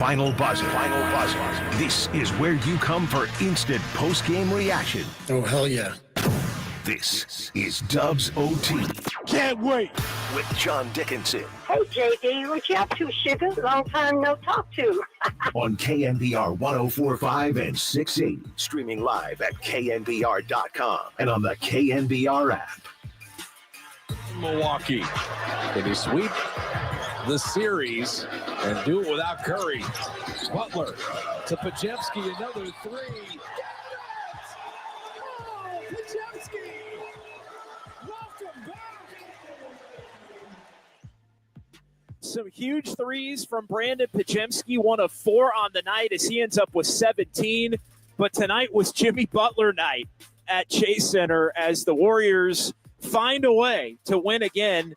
Final buzzer. This is where you come for instant post-game reaction. Oh, hell yeah. This is Dubs OT. Can't wait. With John Dickinson. Hey, JD, what you up to, sugar? Long time no talk to. On KNBR 104.5 and 680. Streaming live at knbr.com and on the KNBR app. Milwaukee. Can he sweep the series and do it without Curry? Butler to Podziemski, another three. Oh, Podziemski! Welcome back! Some huge threes from Brandon Podziemski, 1 of 4 on the night as he ends up with 17. But tonight was Jimmy Butler night at Chase Center as the Warriors find a way to win again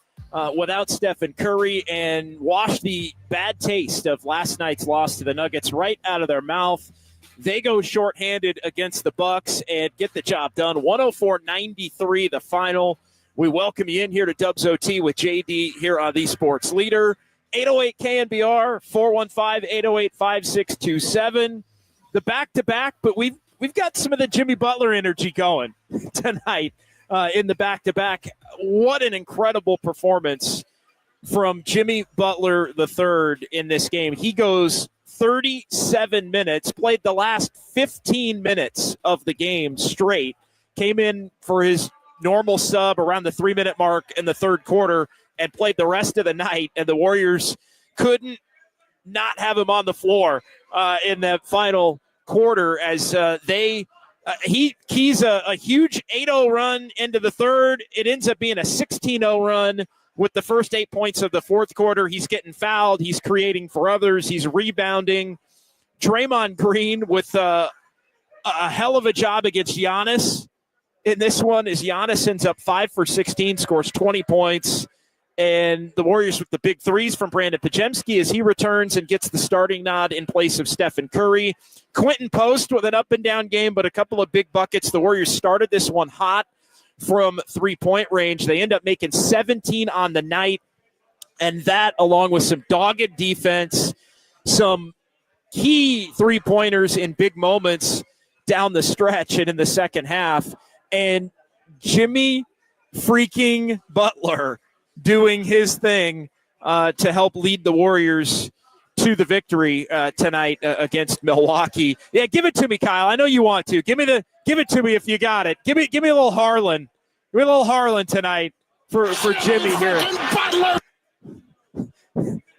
without Stephen Curry and wash the bad taste of last night's loss to the Nuggets right out of their mouth. They go shorthanded against the Bucks and get the job done. 104-93 the final. We welcome you in here to Dubs OT with JD here on the Sports Leader. 808 KNBR, 415-808-5627. The back-to-back, but we've got some of the Jimmy Butler energy going tonight. In the back-to-back. What an incredible performance from Jimmy Butler III in this game. He goes 37 minutes, played the last 15 minutes of the game straight, came in for his normal sub around the 3-minute mark in the third quarter, and played the rest of the night, and the Warriors couldn't not have him on the floor in that final quarter as they – he keys a huge 8-0 run into the third. It ends up being a 16-0 run with the first 8 points of the fourth quarter. He's getting fouled. He's creating for others. He's rebounding. Draymond Green with a hell of a job against Giannis in this one as Giannis ends up 5 for 16, scores 20 points. And the Warriors with the big threes from Brandon Podziemski as he returns and gets the starting nod in place of Stephen Curry. Quentin Post with an up-and-down game, but a couple of big buckets. The Warriors started this one hot from three-point range. They end up making 17 on the night, and that, along with some dogged defense, some key three-pointers in big moments down the stretch and in the second half. And Jimmy freaking Butler doing his thing to help lead the Warriors to the victory tonight against Milwaukee. Yeah, give it to me, Kyle. I know you want to. Give it to me if you got it. Give me a little Harlan. Give me a little Harlan tonight for Jimmy here.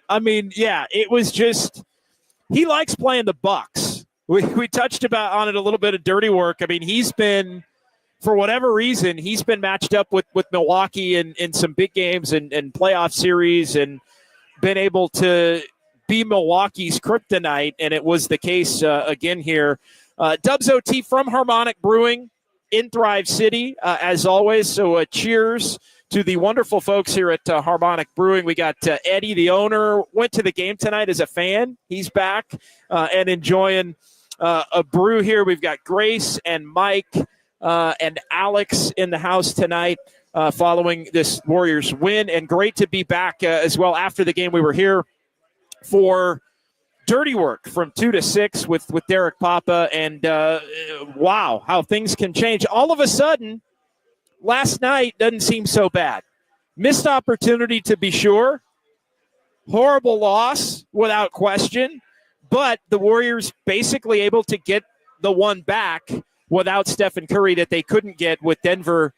I mean, yeah, it was just he likes playing the Bucks. We touched on it a little bit of dirty work. I mean, he's been, for whatever reason, he's been matched up with Milwaukee in some big games and playoff series and been able to be Milwaukee's kryptonite, and it was the case again here. Dubs OT from Harmonic Brewing in Thrive City, as always. So cheers to the wonderful folks here at Harmonic Brewing. We got Eddie, the owner, went to the game tonight as a fan. He's back and enjoying a brew here. We've got Grace and Mike and Alex in the house tonight following this Warriors win. And great to be back as well after the game. We were here for dirty work from 2 to 6 with Derek Papa. And wow, how things can change. All of a sudden, last night doesn't seem so bad. Missed opportunity to be sure. Horrible loss without question. But the Warriors basically able to get the one back without Stephen Curry that they couldn't get with Denver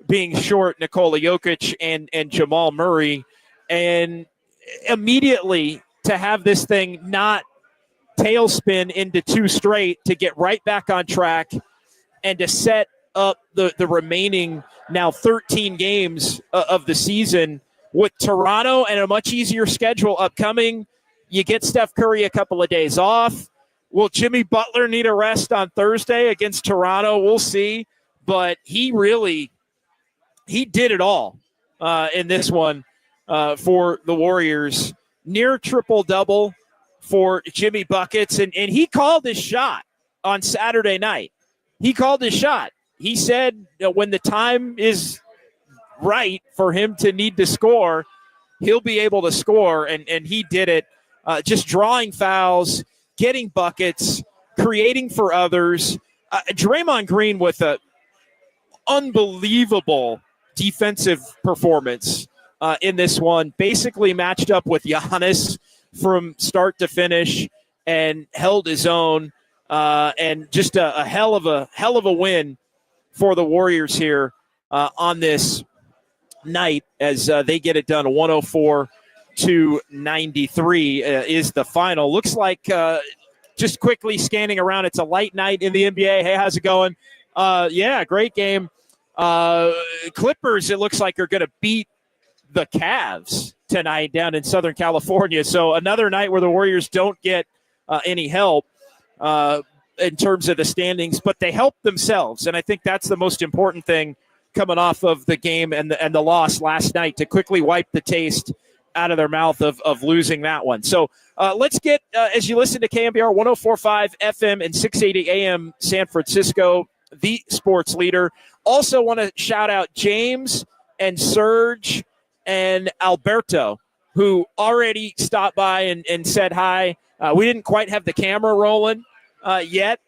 being short Nikola Jokic and Jamal Murray. And immediately to have this thing not tailspin into 2 straight, to get right back on track and to set up the remaining now 13 games of the season with Toronto and a much easier schedule upcoming. You get Steph Curry a couple of days off. Will Jimmy Butler need a rest on Thursday against Toronto? We'll see. But he did it all in this one for the Warriors. Near triple-double for Jimmy Buckets. And he called his shot on Saturday night. He called his shot. He said when the time is right for him to need to score, he'll be able to score. And he did it just drawing fouls, getting buckets, creating for others. Draymond Green with a unbelievable defensive performance in this one, basically matched up with Giannis from start to finish and held his own, and just a hell of a win for the Warriors here on this night as they get it done. 104-93 is the final. Looks like, just quickly scanning around, it's a light night in the NBA. Hey, how's it going? Yeah, great game. Clippers, it looks like, are going to beat the Cavs tonight down in Southern California. So another night where the Warriors don't get any help in terms of the standings, but they help themselves. And I think that's the most important thing coming off of the game and the loss last night, to quickly wipe the taste out of their mouth of losing that one. So let's get, as you listen to KNBR 104.5 FM and 680 AM San Francisco, the sports leader. Also want to shout out James and Serge and Alberto, who already stopped by and said hi. We didn't quite have the camera rolling yet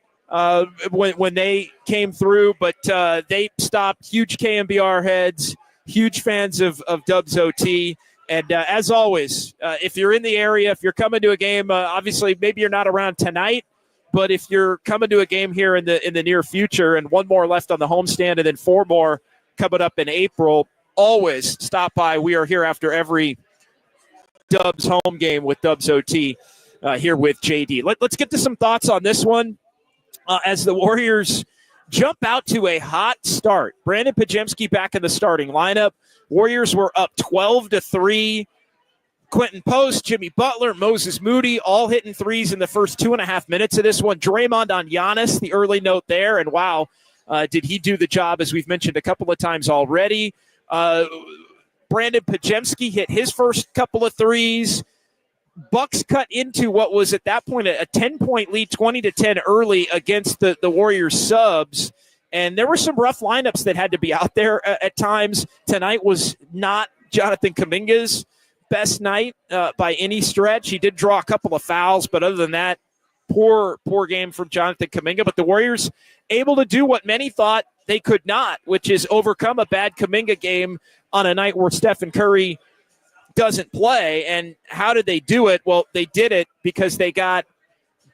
when they came through, but they stopped. Huge KNBR heads, huge fans of Dubs OT. And as always, if you're in the area, if you're coming to a game, obviously maybe you're not around tonight, but if you're coming to a game here in the near future, and one more left on the homestand and then 4 more coming up in April, always stop by. We are here after every Dubs home game with Dubs OT here with JD. Let's get to some thoughts on this one as the Warriors jump out to a hot start. Brandon Podziemski back in the starting lineup. Warriors were up 12-3. Quentin Post, Jimmy Butler, Moses Moody, all hitting threes in the first 2.5 minutes of this one. Draymond on Giannis, the early note there. And wow, did he do the job, as we've mentioned a couple of times already. Brandon Podziemski hit his first couple of threes. Bucks cut into what was at that point a 10-point lead, 20-10 early against the Warriors subs. And there were some rough lineups that had to be out there at times. Tonight was not Jonathan Kuminga's best night by any stretch. He did draw a couple of fouls, but other than that, poor game from Jonathan Kuminga. But the Warriors able to do what many thought they could not, which is overcome a bad Kuminga game on a night where Stephen Curry doesn't play. And how did they do it? Well, they did it because they got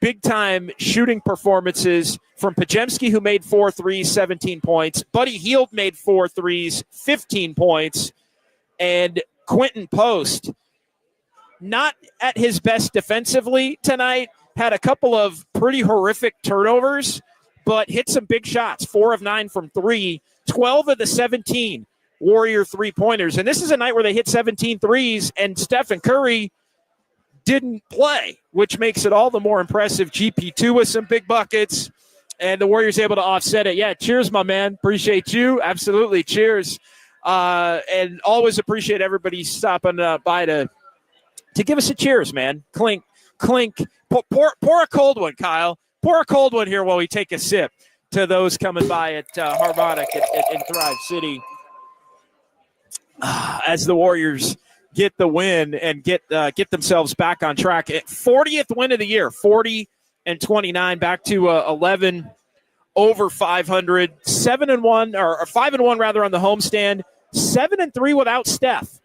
big-time shooting performances from Podziemski, who made 4 threes, 17 points. Buddy Hield made 4 threes, 15 points. And Quentin Post, not at his best defensively tonight, had a couple of pretty horrific turnovers, but hit some big shots. 4 of 9 from 3, 12 of the 17 Warrior three-pointers. And this is a night where they hit 17 threes, and Stephen Curry didn't play, which makes it all the more impressive. GP2 with some big buckets, and the Warriors able to offset it. Yeah, cheers, my man. Appreciate you. Absolutely, cheers. And always appreciate everybody stopping by to give us a cheers, man. Clink, clink. Pour a cold one, Kyle. Pour a cold one here while we take a sip to those coming by at Harmonic in Thrive City. As the Warriors get the win and get themselves back on track. 40th win of the year, 40-29, back to 11 over 500, 7-1 or 5-1 rather on the homestand, 7-3 without Steph.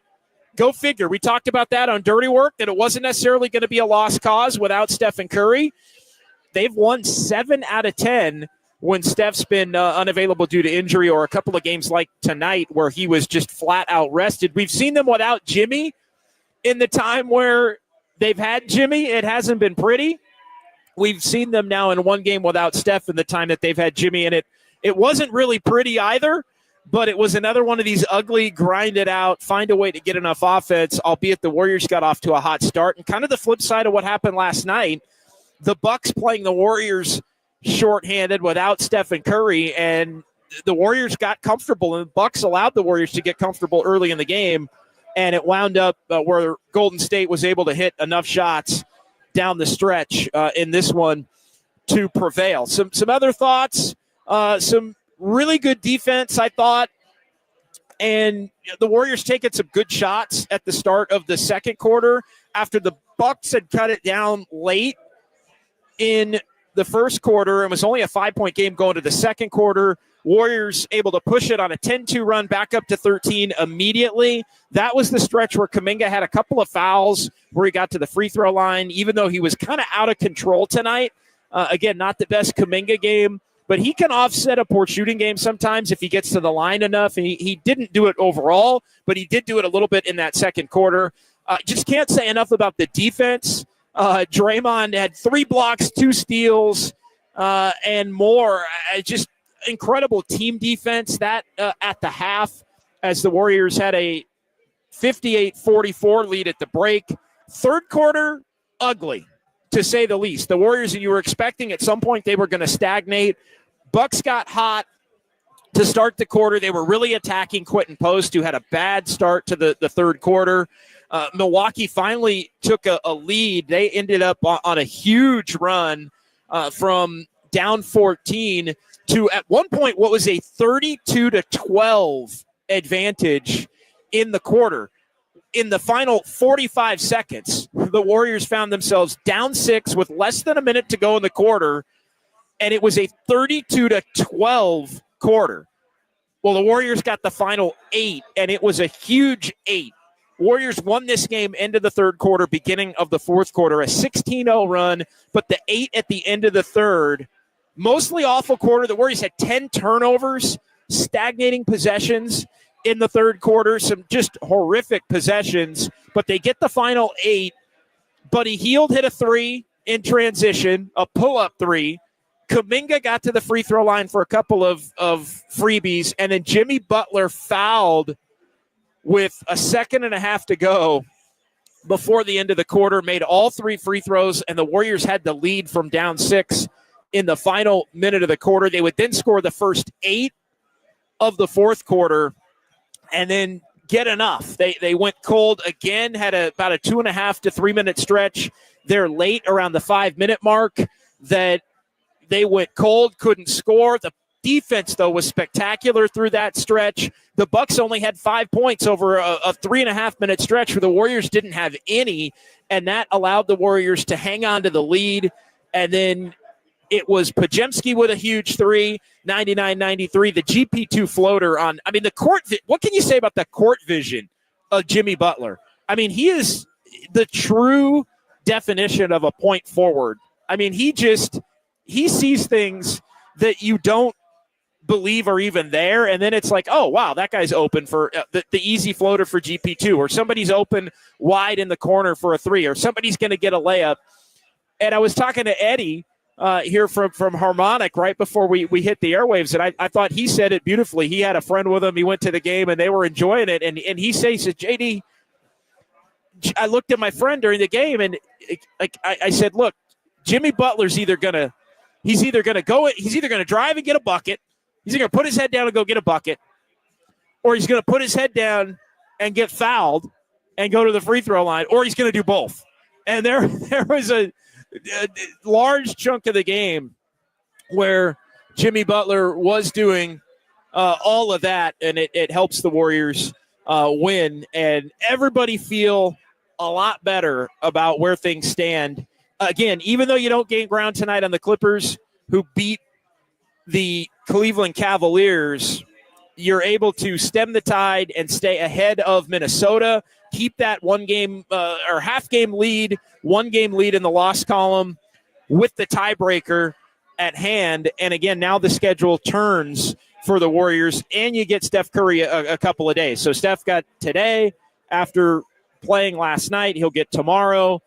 Go figure. We talked about that on Dirty Work, that it wasn't necessarily going to be a lost cause without Stephen Curry. They've won 7 out of 10 when Steph's been unavailable due to injury, or a couple of games like tonight where he was just flat out rested. We've seen them without Jimmy in the time where they've had Jimmy. It hasn't been pretty. We've seen them now in one game without Steph in the time that they've had Jimmy, and it wasn't really pretty either, but it was another one of these ugly, grind it out, find a way to get enough offense, albeit the Warriors got off to a hot start. And kind of the flip side of what happened last night, the Bucks playing the Warriors shorthanded without Stephen Curry, and the Warriors got comfortable, and the Bucks allowed the Warriors to get comfortable early in the game, and it wound up where Golden State was able to hit enough shots down the stretch in this one to prevail. Some other thoughts, some really good defense, I thought, and the Warriors taking some good shots at the start of the second quarter. after the Bucks had cut it down late in the first quarter. It was only a 5-point game going to the second quarter. Warriors able to push it on a 10-2 run back up to 13 immediately. That was the stretch where Kuminga had a couple of fouls where he got to the free throw line, even though he was kind of out of control tonight. Again, not the best Kuminga game, but he can offset a poor shooting game sometimes if he gets to the line enough. And he didn't do it overall, but he did do it a little bit in that second quarter. Just can't say enough about the defense. Draymond had 3 blocks, 2 steals, and more. Just incredible team defense that at the half, as the Warriors had a 58-44 lead at the break. Third quarter, ugly, to say the least. The Warriors, you were expecting at some point they were going to stagnate. Bucks got hot to start the quarter. They were really attacking Quentin Post, who had a bad start to the third quarter. Milwaukee finally took a lead. They ended up on a huge run from down 14 to, at one point, what was a 32-12 advantage in the quarter. In the final 45 seconds, the Warriors found themselves down 6 with less than a minute to go in the quarter, and it was a 32-12 quarter. Well, the Warriors got the final 8, and it was a huge 8. Warriors won this game end of the third quarter, beginning of the fourth quarter, a 16-0 run, but the 8 at the end of the third, mostly awful quarter. The Warriors had 10 turnovers, stagnating possessions in the third quarter, some just horrific possessions, but they get the final 8. Buddy Hield hit a 3 in transition, a pull-up 3. Kuminga got to the free throw line for a couple of freebies, and then Jimmy Butler fouled with a second and a half to go before the end of the quarter, made all 3 free throws, and the Warriors had the lead from down 6 in the final minute of the quarter. They would then score the first 8 of the fourth quarter and then get enough. They went cold again, had about a 2.5 to 3 minute stretch there late around the 5-minute mark that they went cold, couldn't score. The defense, though, was spectacular through that stretch. The Bucks only had 5 points over a 3.5 minute stretch where the Warriors didn't have any, and that allowed the Warriors to hang on to the lead. And then it was Podziemski with a huge 3, 99-93. The GP2 floater on, I mean, the court, what can you say about the court vision of Jimmy Butler? I mean, he is the true definition of a point forward. I mean, he sees things that you don't believe are even there, and then it's like, oh, wow, that guy's open for the easy floater for GP2, or somebody's open wide in the corner for a 3, or somebody's going to get a layup. And I was talking to Eddie here from Harmonic right before we hit the airwaves, and I thought he said it beautifully. He had a friend with him. He went to the game, and they were enjoying it, and he says, JD, I looked at my friend during the game, and I said, look, Jimmy Butler's either going to drive and get a bucket. He's either going to put his head down and go get a bucket, or he's going to put his head down and get fouled and go to the free throw line, or he's going to do both. And there was a large chunk of the game where Jimmy Butler was doing all of that, and it helps the Warriors win. And everybody feel a lot better about where things stand. Again, even though you don't gain ground tonight on the Clippers, who beat the Cleveland Cavaliers, you're able to stem the tide and stay ahead of Minnesota, keep that 1 game or half game lead, 1 game lead in the loss column with the tiebreaker at hand. And again, now the schedule turns for the Warriors, and you get Steph Curry a couple of days. So Steph got today after playing last night. He'll get tomorrow,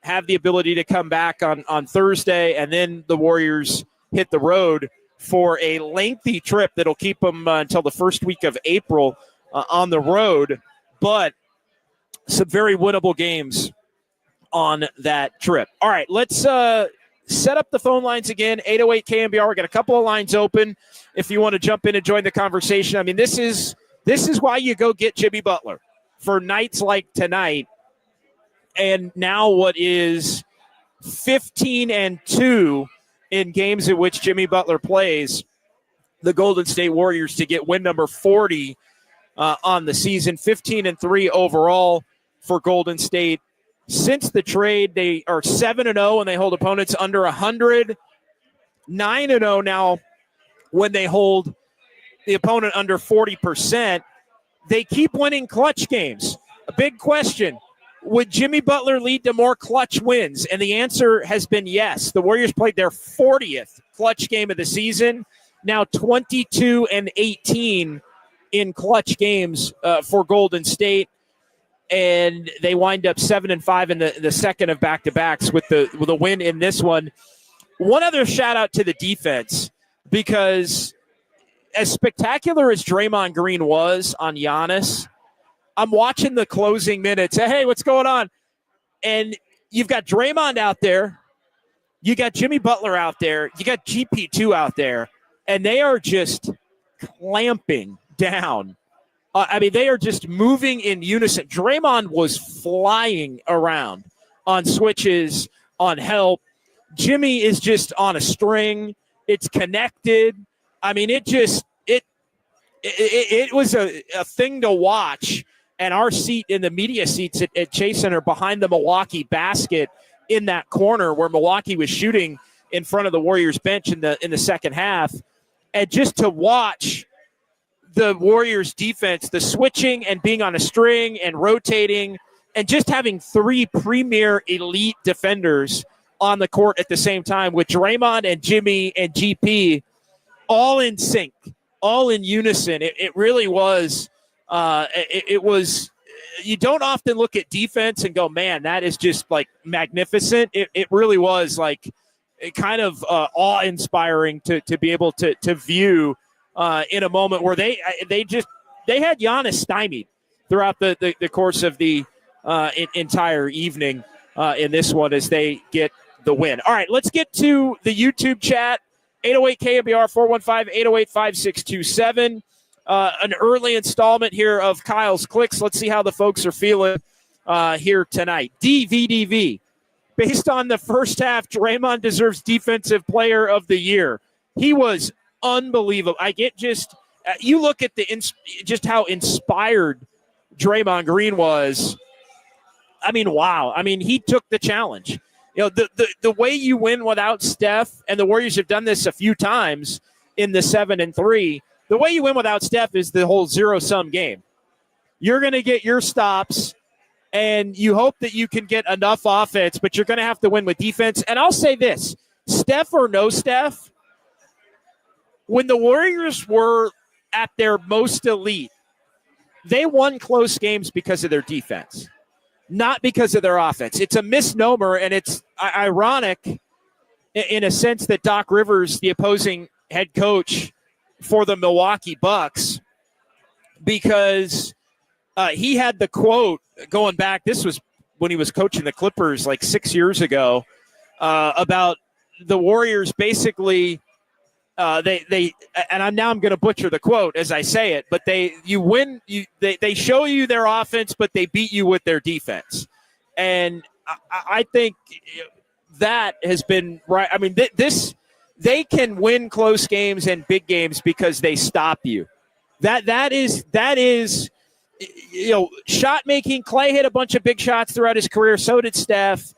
have the ability to come back on Thursday, and then the Warriors hit the road for a lengthy trip that'll keep them until the first week of April on the road, but some very winnable games on that trip. All right, let's set up the phone lines again, 808 KNBR. We got a couple of lines open if you want to jump in and join the conversation. I mean, this is why you go get Jimmy Butler for nights like tonight. And now what is 15-2 in games in which Jimmy Butler plays the Golden State Warriors to get win number 40 on the season. 15-3 overall for Golden State Since the trade, they are 7-0 when they hold opponents under 100, 9-0 now when they hold the opponent under 40%. They keep winning clutch games. A big question, would Jimmy Butler lead to more clutch wins? And the answer has been yes. The Warriors played their 40th clutch game of the season, now 22-18 in clutch games for Golden State. And they wind up 7-5 in the second of back-to-backs with a win in this one. One other shout-out to the defense, because as spectacular as Draymond Green was on Giannis, I'm watching the closing minutes. Hey, what's going on? And you've got Draymond out there. You got Jimmy Butler out there. You got GP2 out there. And they are just clamping down. They are just moving in unison. Draymond was flying around on switches, on help. Jimmy is just on a string. It's connected. It was a thing to watch. And our seat in the media seats at Chase Center behind the Milwaukee basket in that corner where Milwaukee was shooting in front of the Warriors bench in the second half. And just to watch the Warriors defense, the switching and being on a string and rotating and just having three premier elite defenders on the court at the same time with Draymond and Jimmy and GP all in sync, all in unison. It really was. It was. You don't often look at defense and go, man, that is just like magnificent. It really was like kind of awe-inspiring to be able to view in a moment where they had Giannis stymied throughout the course of the entire evening in this one as they get the win. All right, let's get to the YouTube chat. 808 KNBR 415-808-5627. An early installment here of Kyle's Clicks. Let's see how the folks are feeling here tonight. DVDV. Based on the first half, Draymond deserves Defensive Player of the Year. He was unbelievable. You look at just how inspired Draymond Green was. Wow. He took the challenge. The way you win without Steph, and the Warriors have done this a few times in the 7-3. The way you win without Steph is the whole zero-sum game. You're going to get your stops, and you hope that you can get enough offense, but you're going to have to win with defense. And I'll say this, Steph or no Steph, when the Warriors were at their most elite, they won close games because of their defense, not because of their offense. It's a misnomer, and it's ironic in a sense that Doc Rivers, the opposing head coach for the Milwaukee Bucks, because he had the quote going back, this was when he was coaching the Clippers like 6 years ago, about the Warriors basically I'm going to butcher the quote as I say it, but they show you their offense, but they beat you with their defense. And I think that has been right. They can win close games and big games because they stop you. That is shot making. Clay hit a bunch of big shots throughout his career. So did Steph.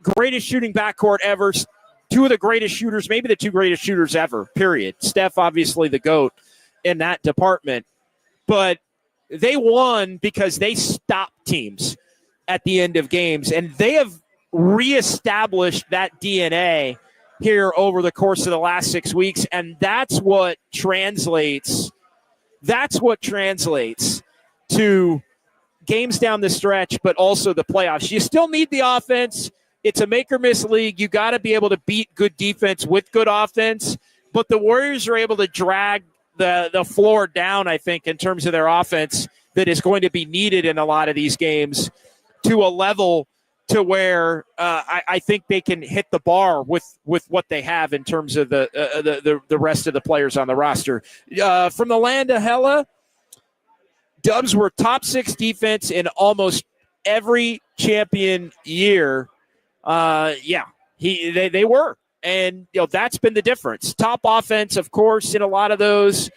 Greatest shooting backcourt ever. Two of the greatest shooters, maybe the two greatest shooters ever, period. Steph, obviously the GOAT in that department. But they won because they stopped teams at the end of games. And they have reestablished that DNA here over the course of the last 6 weeks. And that's what translates to games down the stretch, but also the playoffs. You still need the offense. It's a make-or-miss league. You got to be able to beat good defense with good offense. But the Warriors are able to drag the floor down, I think, in terms of their offense that is going to be needed in a lot of these games to a level to where I think they can hit the bar with what they have in terms of the rest of the players on the roster. From the land of Hella, Dubs were top 6 defense in almost every champion year. They were. And, that's been the difference. Top offense, of course, in a lot of those.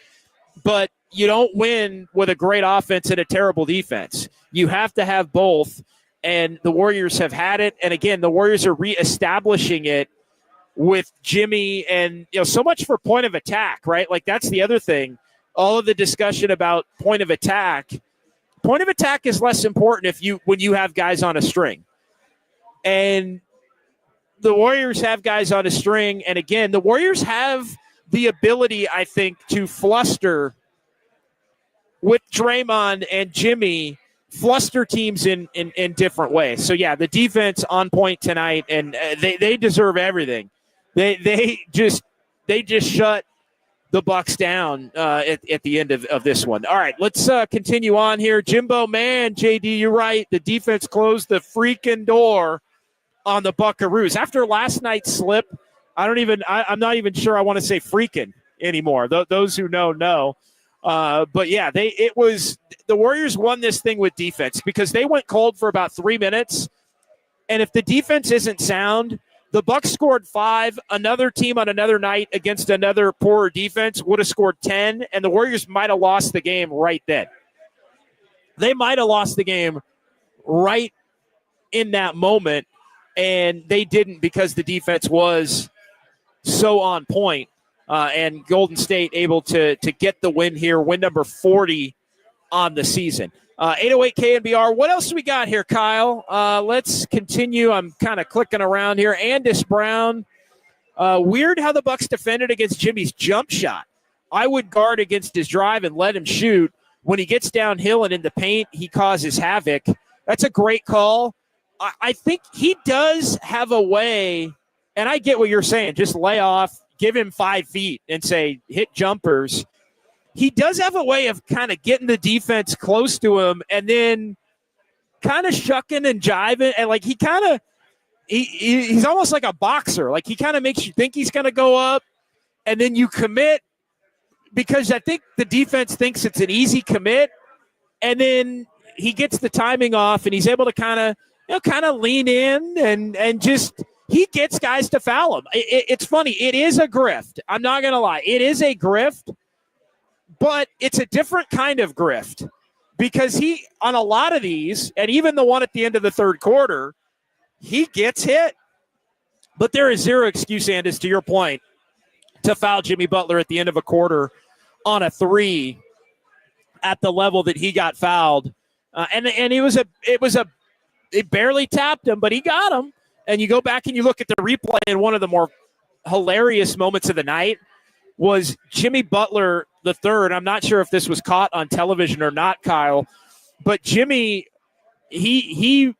But you don't win with a great offense and a terrible defense. You have to have both. and the Warriors have had it. And again, the Warriors are reestablishing it with Jimmy, and so much for point of attack, right? Like that's the other thing. All of the discussion about point of attack. Point of attack is less important when you have guys on a string. And the Warriors have guys on a string. And again, the Warriors have the ability, I think, to fluster with Draymond and Jimmy, fluster teams in different ways. So yeah, the defense on point tonight, and they deserve everything. They just shut the Bucks down at the end of this one. All right, let's continue on here. Jimbo, man, JD, you're right. The defense closed the freaking door on the Buckaroos. After last night's slip, I'm not even sure I want to say freaking anymore. Those who know. But yeah, the Warriors won this thing with defense because they went cold for about 3 minutes. And if the defense isn't sound, the Bucks scored 5. Another team on another night against another poorer defense would have scored 10, and the Warriors might have lost the game right then. They might have lost the game right in that moment, and they didn't because the defense was so on point. And Golden State able to get the win here, win number 40 on the season. 808 KNBR. What else we got here, Kyle? Let's continue. I'm kind of clicking around here. Andis Brown. Weird how the Bucks defended against Jimmy's jump shot. I would guard against his drive and let him shoot. When he gets downhill and in the paint, he causes havoc. That's a great call. I think he does have a way, and I get what you're saying. Just lay off, give him 5 feet and say, hit jumpers. He does have a way of kind of getting the defense close to him and then kind of shucking and jiving. And like he's almost like a boxer. Like he kind of makes you think he's going to go up and then you commit because I think the defense thinks it's an easy commit. And then he gets the timing off and he's able to kind of lean in and just he gets guys to foul him. It's funny. It is a grift. I'm not going to lie. It is a grift. But it's a different kind of grift because he, on a lot of these, and even the one at the end of the third quarter, he gets hit. But there is zero excuse, Andis, to your point, to foul Jimmy Butler at the end of a quarter on a 3 at the level that he got fouled. And it barely tapped him, but he got him. And you go back and you look at the replay, and one of the more hilarious moments of the night was Jimmy Butler the third. I'm not sure if this was caught on television or not, Kyle, but Jimmy, he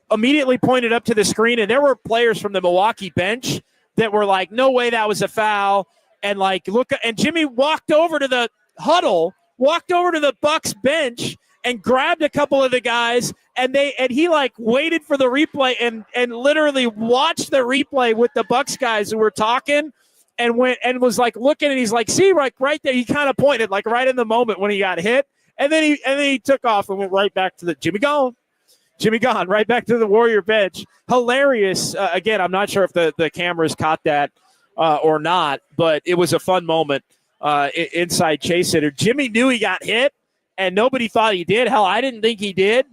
immediately pointed up to the screen, and there were players from the Milwaukee bench that were like, no way that was a foul. And like, look, and Jimmy walked over to the huddle, walked over to the Bucks bench and grabbed a couple of the guys, and he like waited for the replay and literally watched the replay with the Bucks guys who were talking. And went and was like looking, and he's like, "See, right there." He kind of pointed, like right in the moment when he got hit, and then he took off and went right back to the Jimmy gone, right back to the Warrior bench. Hilarious. Again, I'm not sure if the cameras caught that or not, but it was a fun moment inside Chase Center. Jimmy knew he got hit, and nobody thought he did. Hell, I didn't think he did,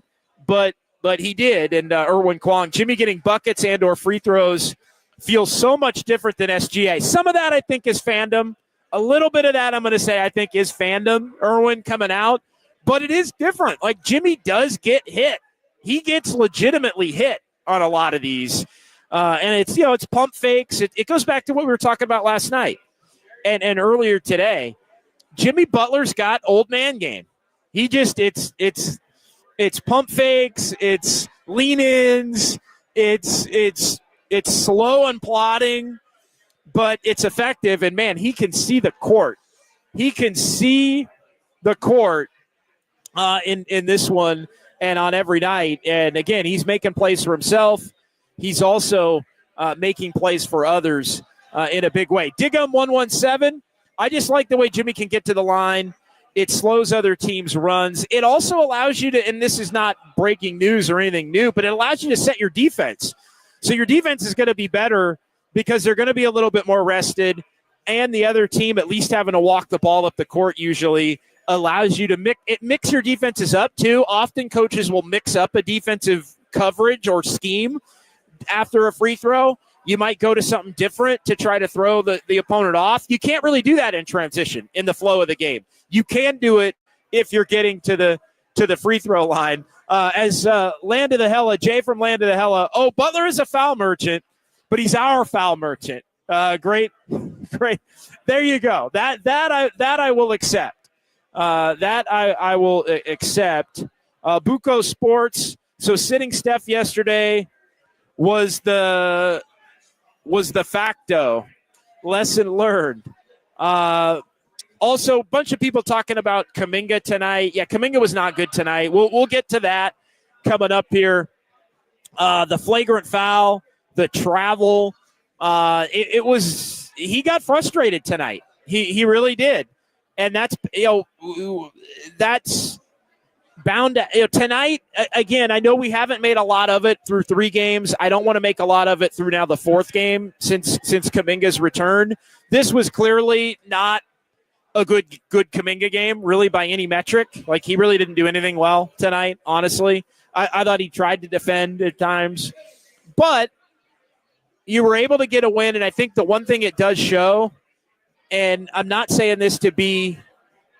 but he did. And Irwin Kwong, Jimmy getting buckets and/or free throws feels so much different than SGA. Some of that I think is fandom. A little bit of that I'm going to say I think is fandom, Irwin coming out. But it is different. Like Jimmy does get hit. He gets legitimately hit on a lot of these. And it's pump fakes. It goes back to what we were talking about last night and earlier today. Jimmy Butler's got old man game. He just it's pump fakes, it's lean-ins, it's slow and plodding, but it's effective. And, man, he can see the court. He can see the court in this one and on every night. And, again, he's making plays for himself. He's also making plays for others in a big way. Diggum 117, I just like the way Jimmy can get to the line. It slows other teams' runs. It also allows you to, and this is not breaking news or anything new, but it allows you to set your defense. So your defense is going to be better because they're going to be a little bit more rested, and the other team at least having to walk the ball up the court usually allows you to mix your defenses up too. Often coaches will mix up a defensive coverage or scheme after a free throw, you might go to something different to try to throw the opponent off. You can't really do that in transition in the flow of the game. You can do it if you're getting to the free throw line. As Land of the Hella, Jay from Land of the Hella, Butler is a foul merchant, but he's our foul merchant. Great. There you go. That I will accept. I will accept. Buco Sports. So sitting Steph yesterday was the facto. Lesson learned. Also, a bunch of people talking about Kuminga tonight. Yeah, Kuminga was not good tonight. We'll get to that coming up here. The flagrant foul, the travel. He got frustrated tonight. He really did. And that's bound to, tonight, again, I know we haven't made a lot of it through 3 games. I don't want to make a lot of it through now the 4th game since Kuminga's return. This was clearly not a good Kuminga game, really, by any metric. Like, he really didn't do anything well tonight, honestly. I thought he tried to defend at times. But you were able to get a win, and I think the one thing it does show, and I'm not saying this to be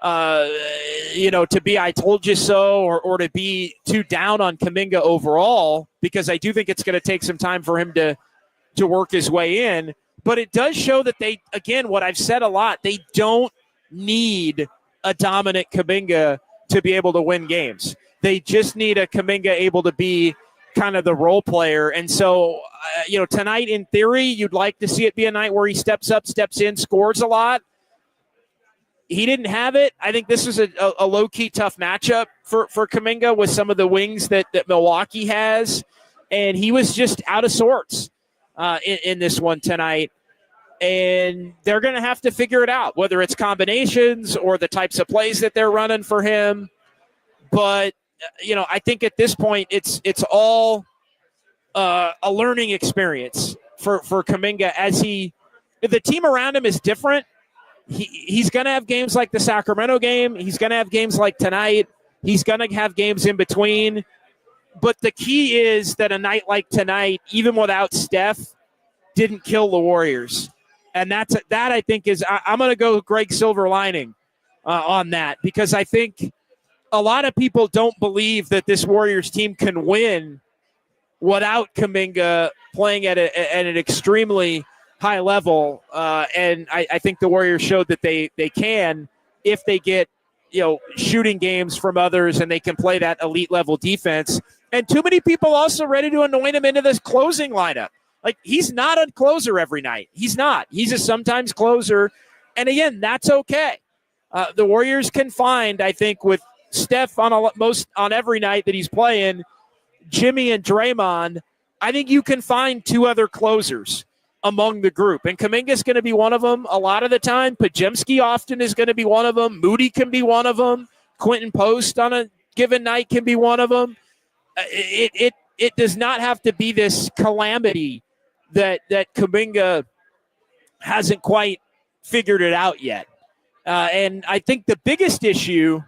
to be I told you so or to be too down on Kuminga overall, because I do think it's going to take some time for him to work his way in. But it does show that they, again, what I've said a lot, they don't need a dominant Kuminga to be able to win games. They just need a Kuminga able to be kind of the role player. And so, tonight, in theory, you'd like to see it be a night where he steps up, steps in, scores a lot. He didn't have it. I think this was a low-key tough matchup for Kuminga with some of the wings that Milwaukee has. And he was just out of sorts in this one tonight. And they're going to have to figure it out, whether it's combinations or the types of plays that they're running for him. But, I think at this point it's all a learning experience for Kuminga as the team around him is different. He's going to have games like the Sacramento game. He's going to have games like tonight. He's going to have games in between. But the key is that a night like tonight, even without Steph, didn't kill the Warriors. And that I think is – I'm going to go Greg Silver lining on that, because I think a lot of people don't believe that this Warriors team can win without Kuminga playing at an extremely – high level, and I think the Warriors showed that they can if they get shooting games from others and they can play that elite level defense. And too many people also ready to anoint him into this closing lineup. Like, he's not a closer every night. He's not. He's a sometimes closer, and again, that's okay. The Warriors can find, I think, with Steph on every night that he's playing, Jimmy and Draymond. I think you can find 2 other closers among the group. And Kuminga's going to be one of them a lot of the time. Podziemski often is going to be one of them. Moody can be one of them. Quentin Post on a given night can be one of them. It does not have to be this calamity that Kuminga hasn't quite figured it out yet. And I think the biggest issue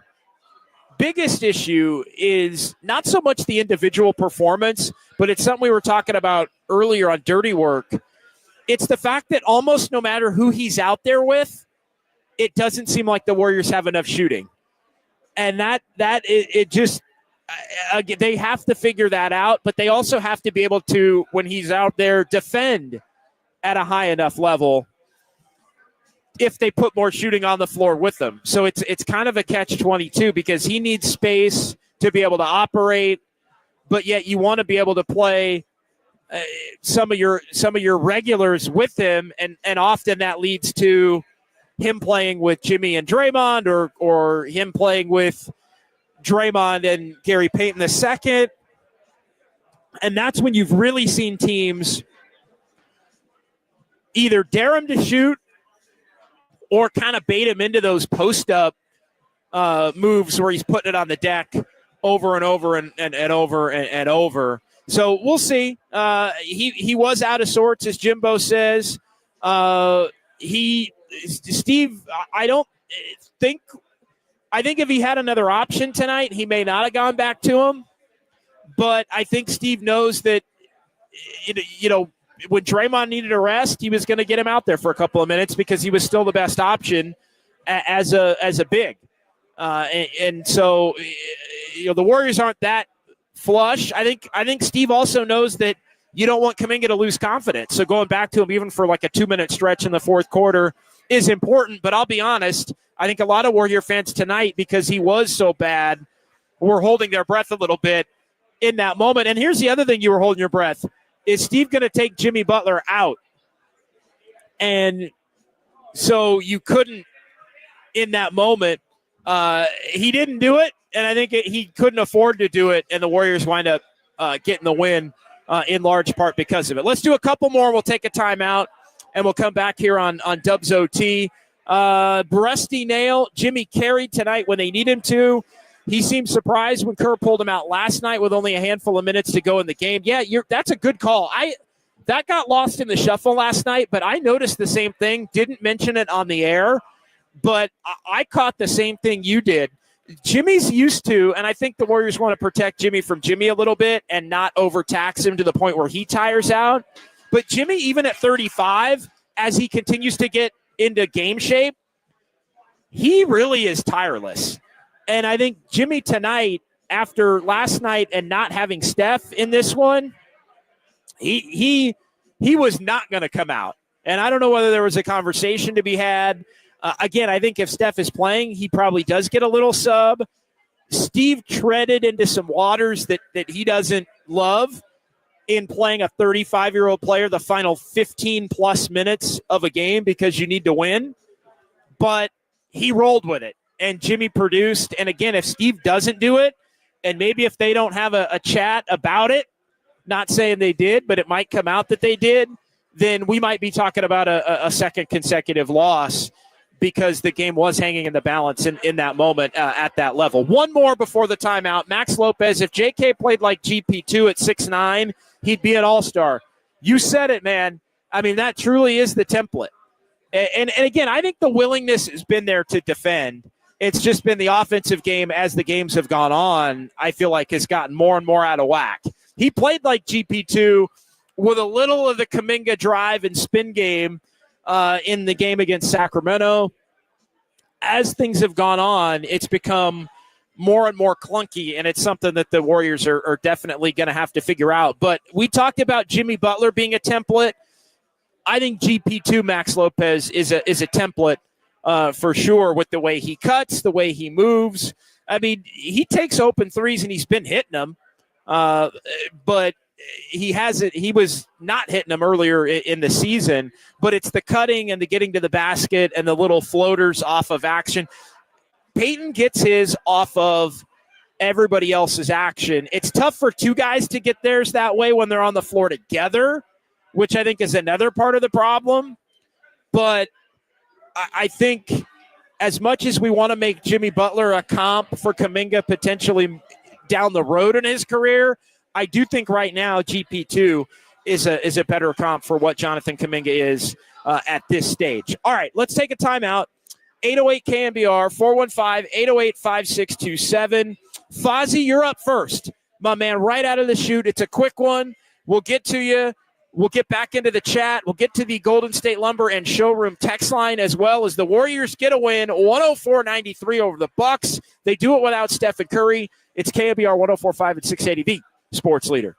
is not so much the individual performance, but it's something we were talking about earlier on Dirty Work. It's the fact that almost no matter who he's out there with, it doesn't seem like the Warriors have enough shooting. And it just they have to figure that out, but they also have to be able to, when he's out there, defend at a high enough level if they put more shooting on the floor with them. So it's kind of a catch-22, because he needs space to be able to operate, but yet you want to be able to play some of your regulars with him, and often that leads to him playing with Jimmy and Draymond, or him playing with Draymond and Gary Payton II. And that's when you've really seen teams either dare him to shoot or kind of bait him into those post-up moves where he's putting it on the deck over and over and over and over. So we'll see. He was out of sorts, as Jimbo says. Steve, I think if he had another option tonight, he may not have gone back to him. But I think Steve knows that, when Draymond needed a rest, he was going to get him out there for a couple of minutes because he was still the best option as a big. And so, the Warriors aren't that flush. I think Steve also knows that you don't want Kuminga to lose confidence. So going back to him even for like a 2-minute stretch in the fourth quarter is important. But I'll be honest, I think a lot of Warrior fans tonight, because he was so bad, were holding their breath a little bit in that moment. And here's the other thing you were holding your breath. Is Steve going to take Jimmy Butler out? And so you couldn't in that moment. He didn't do it, and I think he couldn't afford to do it, and the Warriors wind up getting the win in large part because of it. Let's do a couple more. We'll take a timeout, and we'll come back here on Dubs OT. Rusty Nail, Jimmy carried tonight when they need him to. He seemed surprised when Kerr pulled him out last night with only a handful of minutes to go in the game. Yeah, that's a good call. That got lost in the shuffle last night, but I noticed the same thing. Didn't mention it on the air, but I caught the same thing you did. Jimmy's used to, and I think the Warriors want to protect Jimmy from Jimmy a little bit and not overtax him to the point where he tires out. But Jimmy, even at 35, as he continues to get into game shape, he really is tireless. And I think Jimmy tonight, after last night and not having Steph in this one, he was not going to come out. And I don't know whether there was a conversation to be had. Again, I think if Steph is playing, he probably does get a little sub. Steve treaded into some waters that he doesn't love in playing a 35-year-old player the final 15-plus minutes of a game because you need to win. But he rolled with it. And Jimmy produced. And again, if Steve doesn't do it, and maybe if they don't have a chat about it, not saying they did, but it might come out that they did, then we might be talking about a second consecutive loss because the game was hanging in the balance in that moment at that level. One more before the timeout. Max Lopez, if JK played like GP2 at 6'9", he'd be an all-star. You said it, man. I mean, that truly is the template. And again, I think the willingness has been there to defend. It's just been the offensive game as the games have gone on, I feel like has gotten more and more out of whack. He played like GP2 with a little of the Kuminga drive and spin game in the game against Sacramento. As things have gone on, it's become more and more clunky, and it's something that the Warriors are definitely going to have to figure out. But we talked about Jimmy Butler being a template. I think GP2 Max Lopez is a template for sure with the way he cuts, the way he moves. I mean, he takes open threes, and he's been hitting them. But he was not hitting them earlier in the season, but it's the cutting and the getting to the basket and the little floaters off of action. Peyton gets his off of everybody else's action. It's tough for two guys to get theirs that way when they're on the floor together, which I think is another part of the problem. But I think as much as we want to make Jimmy Butler a comp for Kuminga potentially down the road in his career, I do think right now GP2 is a better comp for what Jonathan Kuminga is at this stage. All right, let's take a timeout. 808 KNBR, 415-808-5627. Fozzie, you're up first. My man, right out of the chute. It's a quick one. We'll get to you. We'll get back into the chat. We'll get to the Golden State Lumber and Showroom text line as well as the Warriors get a win, 104-93 over the Bucks. They do it without Steph Curry. It's KNBR 104.5 and 680, the sports leader.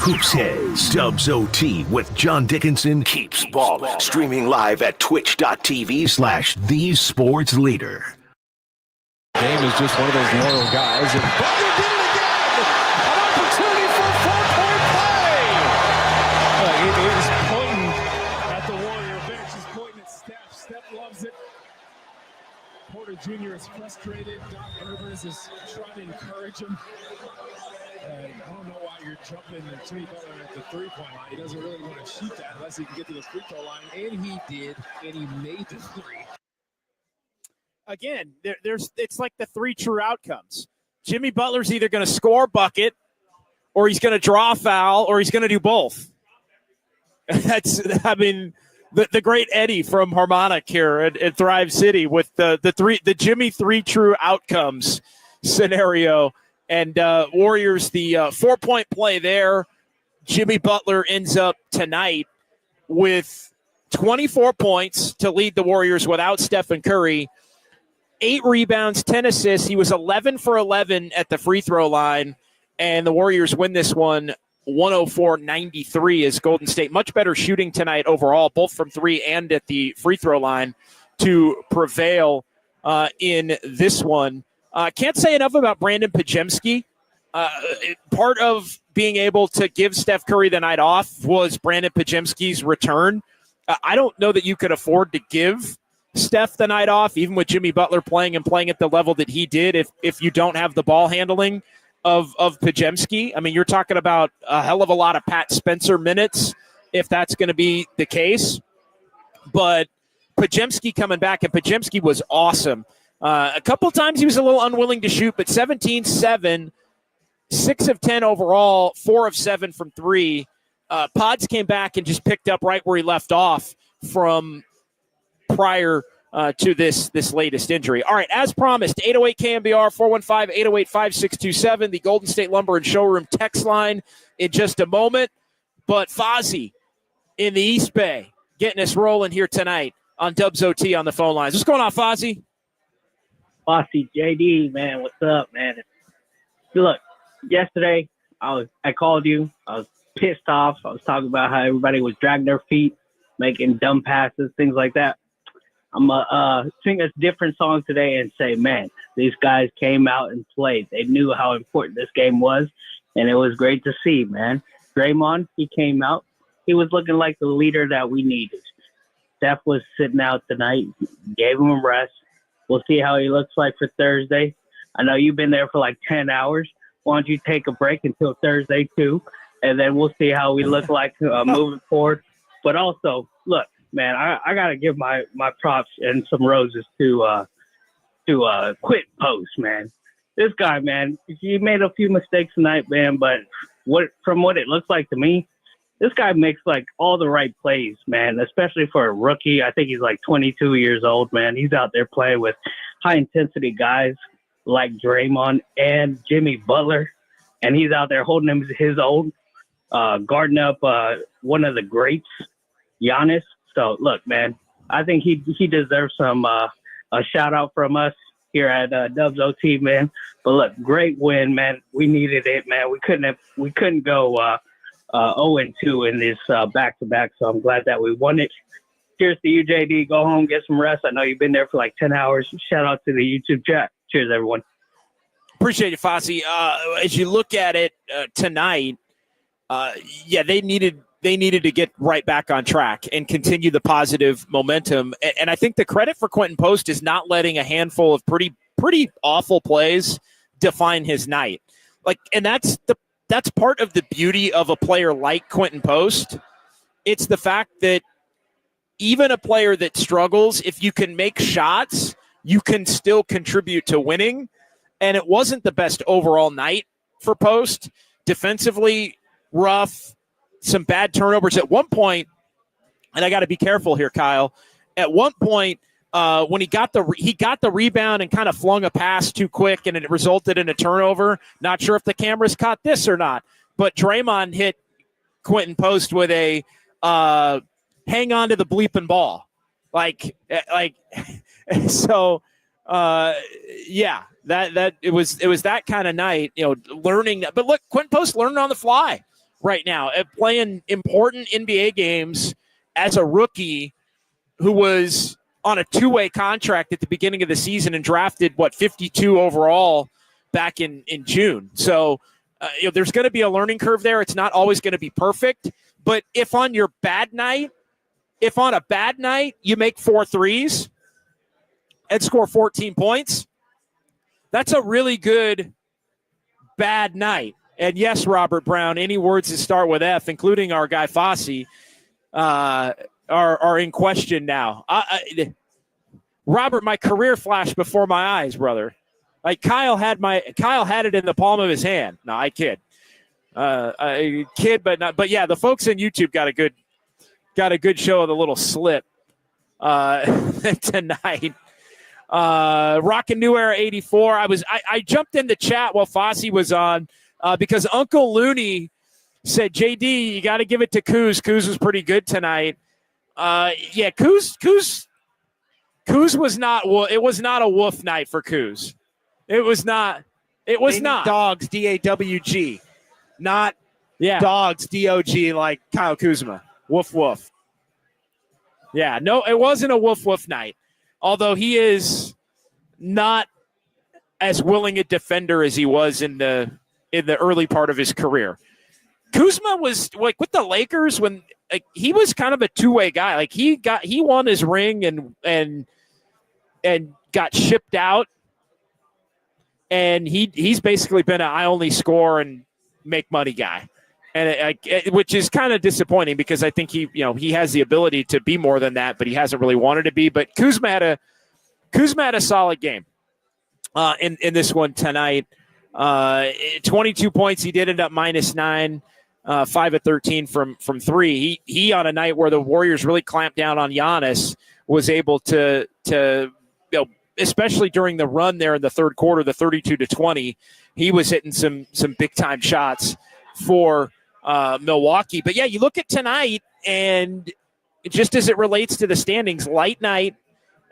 Hoops Heads, Dubs OT with John Dickinson keeps balling. Streaming live at twitch.tv/The Sports Leader. Dame is just one of those loyal guys. And Butler did it again! An opportunity for a four-point play! He's pointing at the Warrior bench. He's pointing at Steph. Steph loves it. Porter Jr. is frustrated. Doc Rivers is trying to encourage him. I don't know why you're jumping Jimmy Butler at the three-point line. He doesn't really want to shoot that unless he can get to the free throw line. And he did, and he made the three. Again, it's like the three true outcomes. Jimmy Butler's either going to score a bucket, or he's going to draw a foul, or he's going to do both. The great Eddie from Harmonic here at Thrive City with the Jimmy three true outcomes scenario. And Warriors, the 4-point play there. Jimmy Butler ends up tonight with 24 points to lead the Warriors without Stephen Curry. 8 rebounds, 10 assists. He was 11 for 11 at the free throw line. And the Warriors win this one 104-93 as Golden State. Much better shooting tonight overall, both from three and at the free throw line to prevail in this one. Can't say enough about Brandon Podziemski. Part of being able to give Steph Curry the night off was Brandon Podziemski's return. I don't know that you could afford to give Steph the night off, even with Jimmy Butler playing at the level that he did, if you don't have the ball handling of Podziemski. I mean, you're talking about a hell of a lot of Pat Spencer minutes if that's going to be the case. But Podziemski coming back, and Podziemski was awesome. A couple of times he was a little unwilling to shoot, but 17-7, 6 of 10 overall, 4 of 7 from 3. Pods came back and just picked up right where he left off from prior to this latest injury. All right, as promised, 808 KNBR, 415-808-5627, the Golden State Lumber and Showroom text line in just a moment. But Fozzie in the East Bay getting us rolling here tonight on Dubs OT on the phone lines. What's going on, Fozzie? Bossy JD, man, what's up, man? Look, yesterday I called you. I was pissed off. I was talking about how everybody was dragging their feet, making dumb passes, things like that. I'm gonna sing a different song today and say, man, these guys came out and played. They knew how important this game was, and it was great to see, man. Draymond, he came out. He was looking like the leader that we needed. Steph was sitting out tonight, gave him a rest. We'll see how he looks like for Thursday. I know you've been there for like 10 hours. Why don't you take a break until Thursday, too? And then we'll see how we look like moving forward. But also, look, man, I got to give my props and some roses to Quit Post, man. This guy, man, he made a few mistakes tonight, man, but from what it looks like to me, this guy makes, like, all the right plays, man, especially for a rookie. I think he's, like, 22 years old, man. He's out there playing with high-intensity guys like Draymond and Jimmy Butler, and he's out there holding him his own, guarding up one of the greats, Giannis. So, look, man, I think he deserves some a shout-out from us here at Dubs OT, man. But, look, great win, man. We needed it, man. We couldn't go 0-2 in this back-to-back, so I'm glad that we won it. Cheers to you, JD. Go home, get some rest. I know you've been there for like 10 hours. Shout out to the YouTube chat. Cheers, everyone. Appreciate you, Fozzie. As you look at it tonight, they needed to get right back on track and continue the positive momentum. And I think the credit for Quentin Post is not letting a handful of pretty awful plays define his night. And that's part of the beauty of a player like Quentin Post. It's the fact that even a player that struggles, if you can make shots, you can still contribute to winning. And it wasn't the best overall night for Post. Defensively, rough, some bad turnovers at one point. And I got to be careful here, Kyle. At one point, when he got the rebound and kind of flung a pass too quick, and it resulted in a turnover. Not sure if the cameras caught this or not, but Draymond hit Quentin Post with a hang on to the bleeping ball, so. That it was that kind of night, learning that. But look, Quentin Post learned on the fly. right now, playing important NBA games as a rookie who was on a two-way contract at the beginning of the season and drafted, 52 overall back in June. So, there's going to be a learning curve there. It's not always going to be perfect. But if on a bad night, you make 4 threes and score 14 points, that's a really good bad night. And yes, Robert Brown, any words that start with F, including our guy Fosse, are in question now. Robert, my career flashed before my eyes, brother. Like Kyle had it in the palm of his hand. No, I kid. I kid, but not. But yeah, the folks in YouTube got a good show of the little slip tonight. Rockin' New Era 84. I jumped in the chat while Fosse was on because Uncle Looney said, JD, you got to give it to Kuz. Kuz was pretty good tonight. Yeah, Kuz was not. It was not a woof night for Kuz. It was not. It was not. Dogs, DAWG. Not dogs, DOG, like Kyle Kuzma. Woof, woof. Yeah, no, it wasn't a woof, woof night. Although he is not as willing a defender as he was in the early part of his career. Kuzma was like with the Lakers when he was kind of a two-way guy. Like he won his ring and got shipped out. And he's basically been an I only score and make money guy, and which is kind of disappointing because I think he has the ability to be more than that, but he hasn't really wanted to be. But Kuzma had a solid game in this one tonight. 22 points. He did end up -9, 5 of 13 from three. He on a night where the Warriors really clamped down on Giannis was able to especially during the run there in the third quarter, the 32-20, he was hitting some big time shots for Milwaukee. But yeah, you look at tonight, and just as it relates to the standings, light night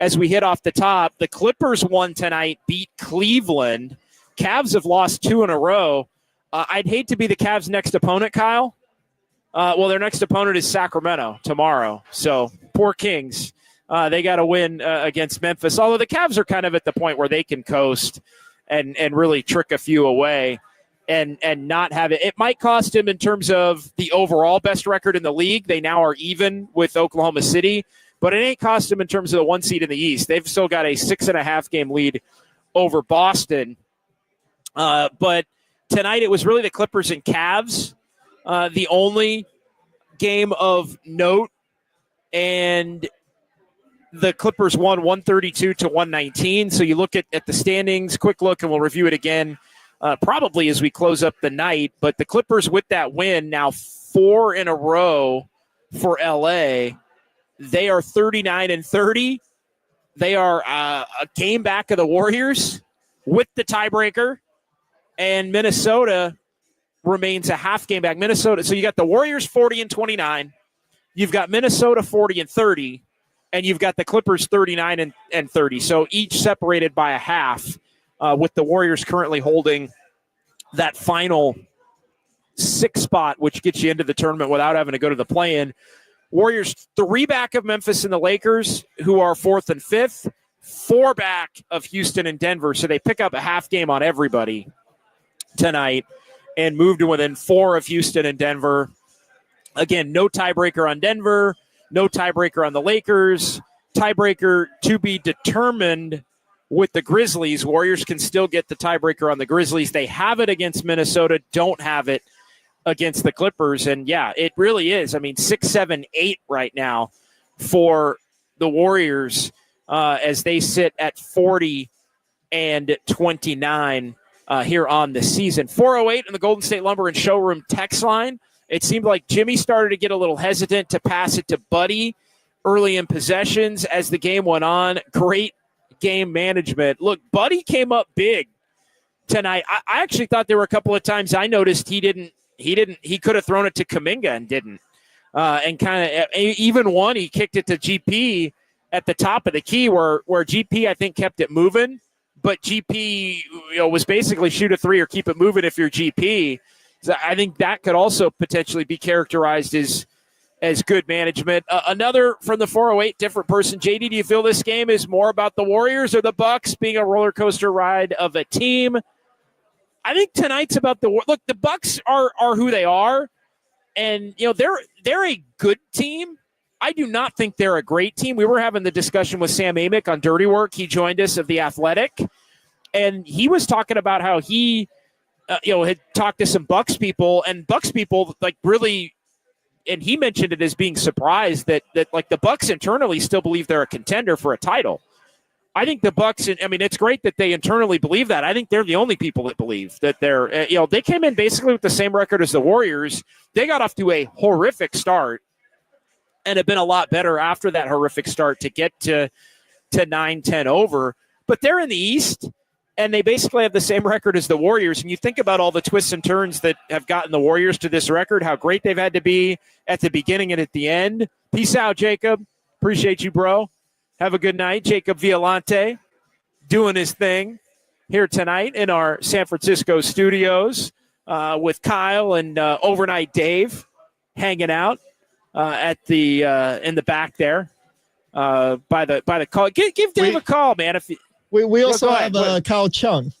as we hit off the top. The Clippers won tonight, beat Cleveland. Cavs have lost 2 in a row. I'd hate to be the Cavs' next opponent, Kyle. Well, their next opponent is Sacramento tomorrow. So poor Kings. They got to win against Memphis, although the Cavs are kind of at the point where they can coast and really trick a few away and not have it. It might cost him in terms of the overall best record in the league. They now are even with Oklahoma City, but it ain't cost him in terms of the 1 seed in the East. They've still got a 6.5 game lead over Boston. But tonight it was really the Clippers and Cavs, the only game of note, and the Clippers won 132-119. So you look at the standings, quick look, and we'll review it again probably as we close up the night. But the Clippers with that win, now 4 in a row for LA. They are 39-30. They are a game back of the Warriors with the tiebreaker. And Minnesota remains a half game back. Minnesota. So you got the Warriors 40-29. You've got Minnesota 40-30. And you've got the Clippers 39-30. So each separated by a half, with the Warriors currently holding that final 6 spot, which gets you into the tournament without having to go to the play-in. Warriors 3 back of Memphis and the Lakers, who are 4th and 5th, 4 back of Houston and Denver. So they pick up a half game on everybody tonight and move to within 4 of Houston and Denver. Again, no tiebreaker on Denver. No tiebreaker on the Lakers. Tiebreaker to be determined with the Grizzlies. Warriors can still get the tiebreaker on the Grizzlies. They have it against Minnesota, don't have it against the Clippers. And, yeah, it really is. I mean, 6, 7, 8 right now for the Warriors as they sit at 40-29 here on the season. 408 in the Golden State Lumber and Showroom text line. It seemed like Jimmy started to get a little hesitant to pass it to Buddy early in possessions as the game went on. Great game management. Look, Buddy came up big tonight. I actually thought there were a couple of times I noticed he could have thrown it to Kuminga and didn't. And kind of even one, he kicked it to GP at the top of the key where GP, I think, kept it moving. But GP was basically shoot a 3 or keep it moving if you're GP. So I think that could also potentially be characterized as good management. Another from the 408, different person. JD, do you feel this game is more about the Warriors or the Bucks being a roller coaster ride of a team? I think tonight's about the Bucks are who they are, and they're a good team. I do not think they're a great team. We were having the discussion with Sam Amick on Dirty Work. He joined us of The Athletic, and he was talking about how he had talked to some Bucks people, and Bucks people really, and he mentioned it as being surprised that the Bucks internally still believe they're a contender for a title. I think the Bucks, it's great that they internally believe that. I think they're the only people that believe that they're, they came in basically with the same record as the Warriors. They got off to a horrific start and have been a lot better after that horrific start to get to 9-10 over. But they're in the East, and they basically have the same record as the Warriors. And you think about all the twists and turns that have gotten the Warriors to this record, how great they've had to be at the beginning and at the end. Peace out, Jacob. Appreciate you, bro. Have a good night. Jacob Violante doing his thing here tonight in our San Francisco studios with Kyle and Overnight Dave hanging out at the in the back there by the call. Give Dave a call, man. If we also have Kyle Chung.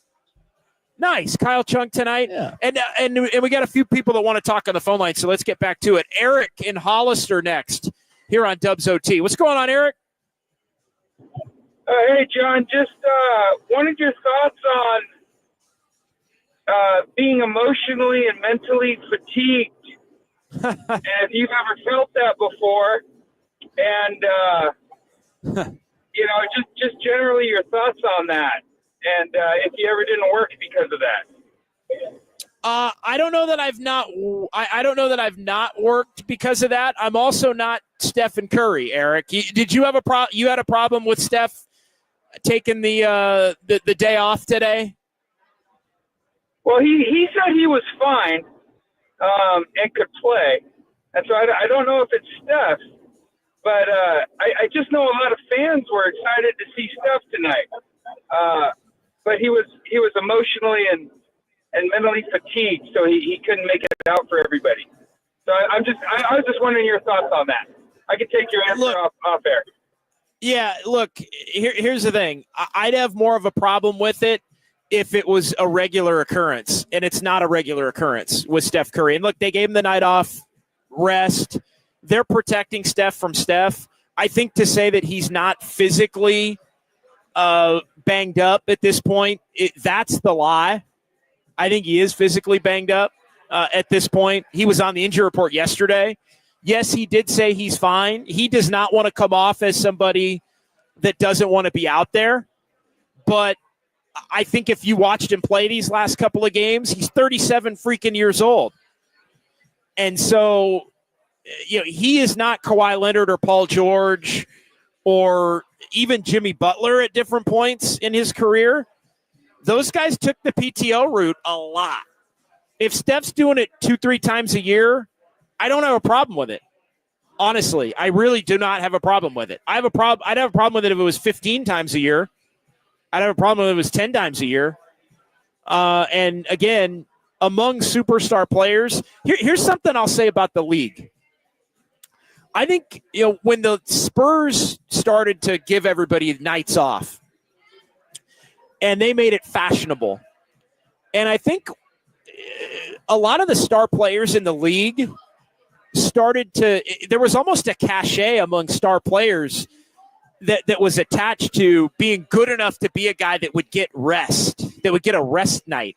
Nice, Kyle Chung tonight. Yeah. And we got a few people that want to talk on the phone line, so let's get back to it. Eric in Hollister next here on Dubs OT. What's going on, Eric? Hey, John, just wanted your thoughts on being emotionally and mentally fatigued. And if you've ever felt that before, and, just generally your thoughts on that, and if you ever didn't work because of that. I don't know that I've not. I don't know that I've not worked because of that. I'm also not Stephen Curry, Eric. Did you have You had a problem with Steph taking the day off today? Well, he said he was fine and could play, and so I don't know if it's Steph, but I just know a lot of fans were excited to see Steph tonight. But he was emotionally and mentally fatigued, so he couldn't make it out for everybody. So I was just wondering your thoughts on that. I could take your answer off air. Yeah, look, here's the thing. I'd have more of a problem with it if it was a regular occurrence, and it's not a regular occurrence with Steph Curry. And look, they gave him the night off, rest. They're protecting Steph from Steph. I think to say that he's not physically banged up at this point, that's the lie. I think he is physically banged up at this point. He was on the injury report yesterday. Yes, he did say he's fine. He does not want to come off as somebody that doesn't want to be out there. But I think if you watched him play these last couple of games, he's 37 freaking years old. And so, he is not Kawhi Leonard or Paul George or even Jimmy Butler at different points in his career. Those guys took the PTO route a lot. If Steph's doing it 2-3 times a year, I don't have a problem with it. Honestly, I really do not have a problem with it. I'd have a problem with it if it was 15 times a year. I'd have a problem if it was 10 times a year. And again, among superstar players, here's something I'll say about the league. I think, when the Spurs started to give everybody nights off, and they made it fashionable, and I think a lot of the star players in the league there was almost a cachet among star players that was attached to being good enough to be a guy that would get rest, that would get a rest night.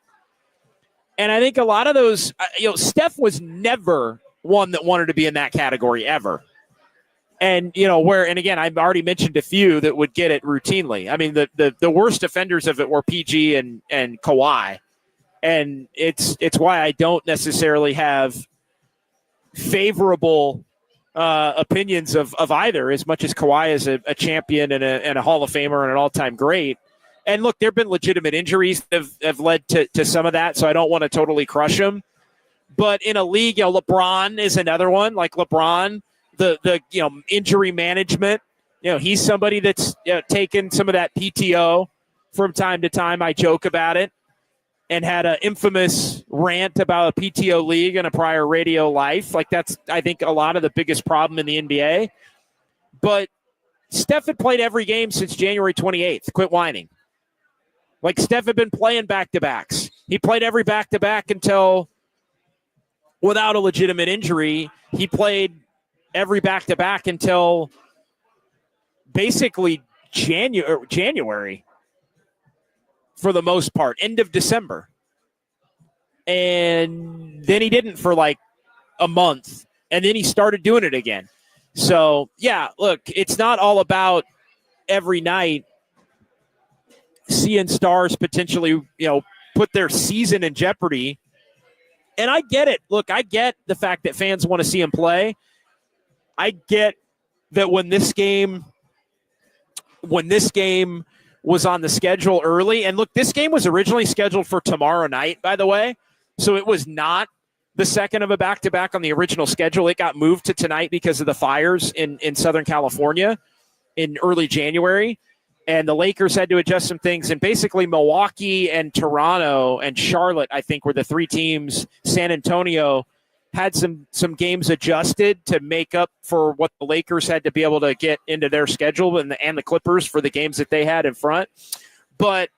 And I think a lot of those, Steph was never one that wanted to be in that category ever. And, and again, I've already mentioned a few that would get it routinely. I mean, the worst offenders of it were PG and Kawhi. And it's why I don't necessarily have favorable opinions of either, as much as Kawhi is a champion and a Hall of Famer and an all-time great. And look, there have been legitimate injuries that have led to some of that, so I don't want to totally crush him. But in a league, LeBron is another one. Like LeBron, the injury management, he's somebody that's taken some of that PTO from time to time. I joke about it. and had an infamous rant about a PTO league in a prior radio life. Like, that's, I think, a lot of the biggest problem in the NBA. But Steph had played every game since January 28th. Quit whining. Like, Steph had been playing back-to-backs. He played every back-to-back until, without a legitimate injury, he played every back-to-back until basically January for the most part, end of December. And then he didn't for like a month, and then he started doing it again. So, yeah, look, it's not all about every night seeing stars potentially, put their season in jeopardy. And I get it. Look, I get the fact that fans want to see him play. I get that when this game was on the schedule early, and look, this game was originally scheduled for tomorrow night, by the way. So it was not the second of a back-to-back on the original schedule. It got moved to tonight because of the fires in Southern California in early January. And the Lakers had to adjust some things. And basically Milwaukee and Toronto and Charlotte, I think, were the three teams. San Antonio had some games adjusted to make up for what the Lakers had to be able to get into their schedule, and the Clippers for the games that they had in front. But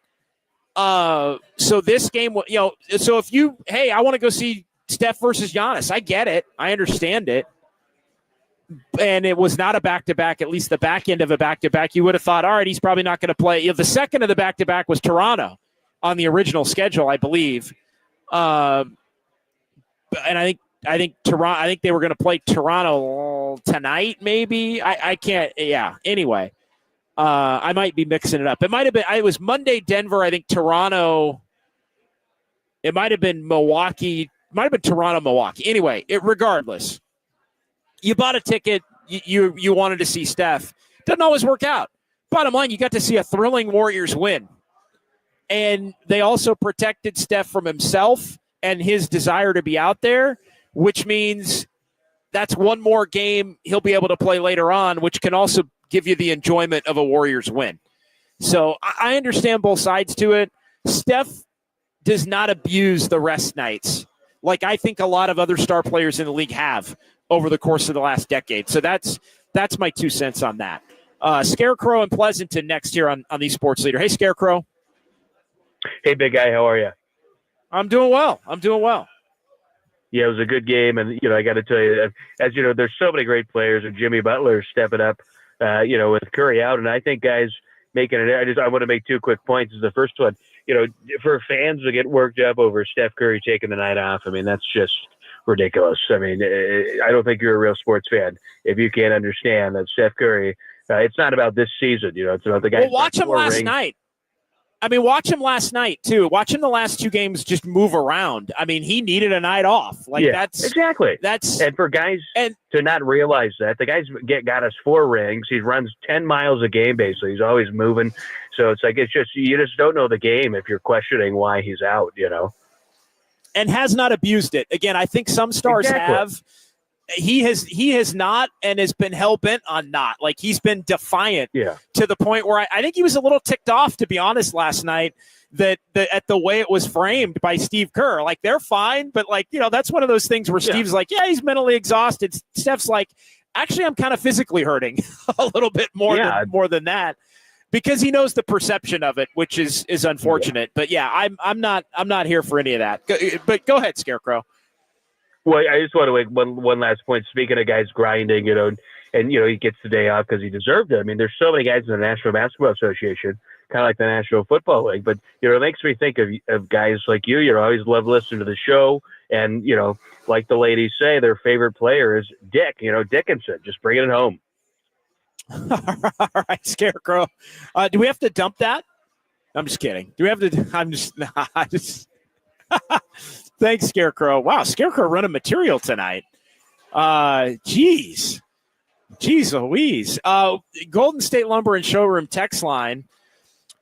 so this game, so if I want to go see Steph versus Giannis, I get it. I understand it. And it was not a back-to-back, at least the back end of a back-to-back. You would have thought, all right, he's probably not going to play. The second of the back-to-back was Toronto on the original schedule, I believe. And I think they were going to play Toronto tonight, maybe. I can't. Yeah. Anyway, I might be mixing it up. It might have been. It was Monday, Denver. I think Toronto. It might have been Milwaukee. It might have been Toronto, Milwaukee. Anyway, regardless, you bought a ticket. You wanted to see Steph. Doesn't always work out. Bottom line, you got to see a thrilling Warriors win, and they also protected Steph from himself and his desire to be out there, which means that's one more game he'll be able to play later on, which can also give you the enjoyment of a Warriors win. So I understand both sides to it. Steph does not abuse the rest nights like I think a lot of other star players in the league have over the course of the last decade. So that's my 2 cents on that. Scarecrow and Pleasanton next here on the Sports Leader. Hey, Scarecrow. Hey, big guy. How are you? I'm doing well. Yeah, it was a good game. And, I got to tell you, as you know, there's so many great players, and Jimmy Butler stepping up, with Curry out. And I think guys making it, I want to make 2 quick points. Is the first one, for fans to get worked up over Steph Curry taking the night off. I mean, that's just ridiculous. I mean, I don't think you're a real sports fan if you can't understand that Steph Curry, it's not about this season. It's about the guys. Well, watch him last night. I mean, watch him last night, too. Watch him the last 2 games just move around. I mean, he needed a night off. Exactly. And for guys to not realize that, the guy's got us 4 rings. He runs 10 miles a game, basically. He's always moving. So it's like, you just don't know the game if you're questioning why he's out, And has not abused it. Again, I think some stars have. He has not, and has been hell-bent on not. Like, he's been defiant to the point where I think he was a little ticked off, to be honest, last night at the way it was framed by Steve Kerr. Like, they're fine, but, that's one of those things where Steve's like, yeah, he's mentally exhausted. Steph's like, actually, I'm kind of physically hurting a little bit more than that, because he knows the perception of it, which is unfortunate. But, yeah, I'm not here for any of that. But go ahead, Scarecrow. Well, I just want to make one last point. Speaking of guys grinding, and he gets the day off because he deserved it. I mean, there's so many guys in the National Basketball Association, kind of like the National Football League. But, it makes me think of guys like you. I always love listening to the show. And, like the ladies say, their favorite player is Dickinson. Just bringing it home. All right, Scarecrow. Do we have to dump that? I'm just kidding. Do we have to? I'm just. Thanks, Scarecrow. Wow, Scarecrow running material tonight. Jeez Louise. Golden State Lumber and Showroom text line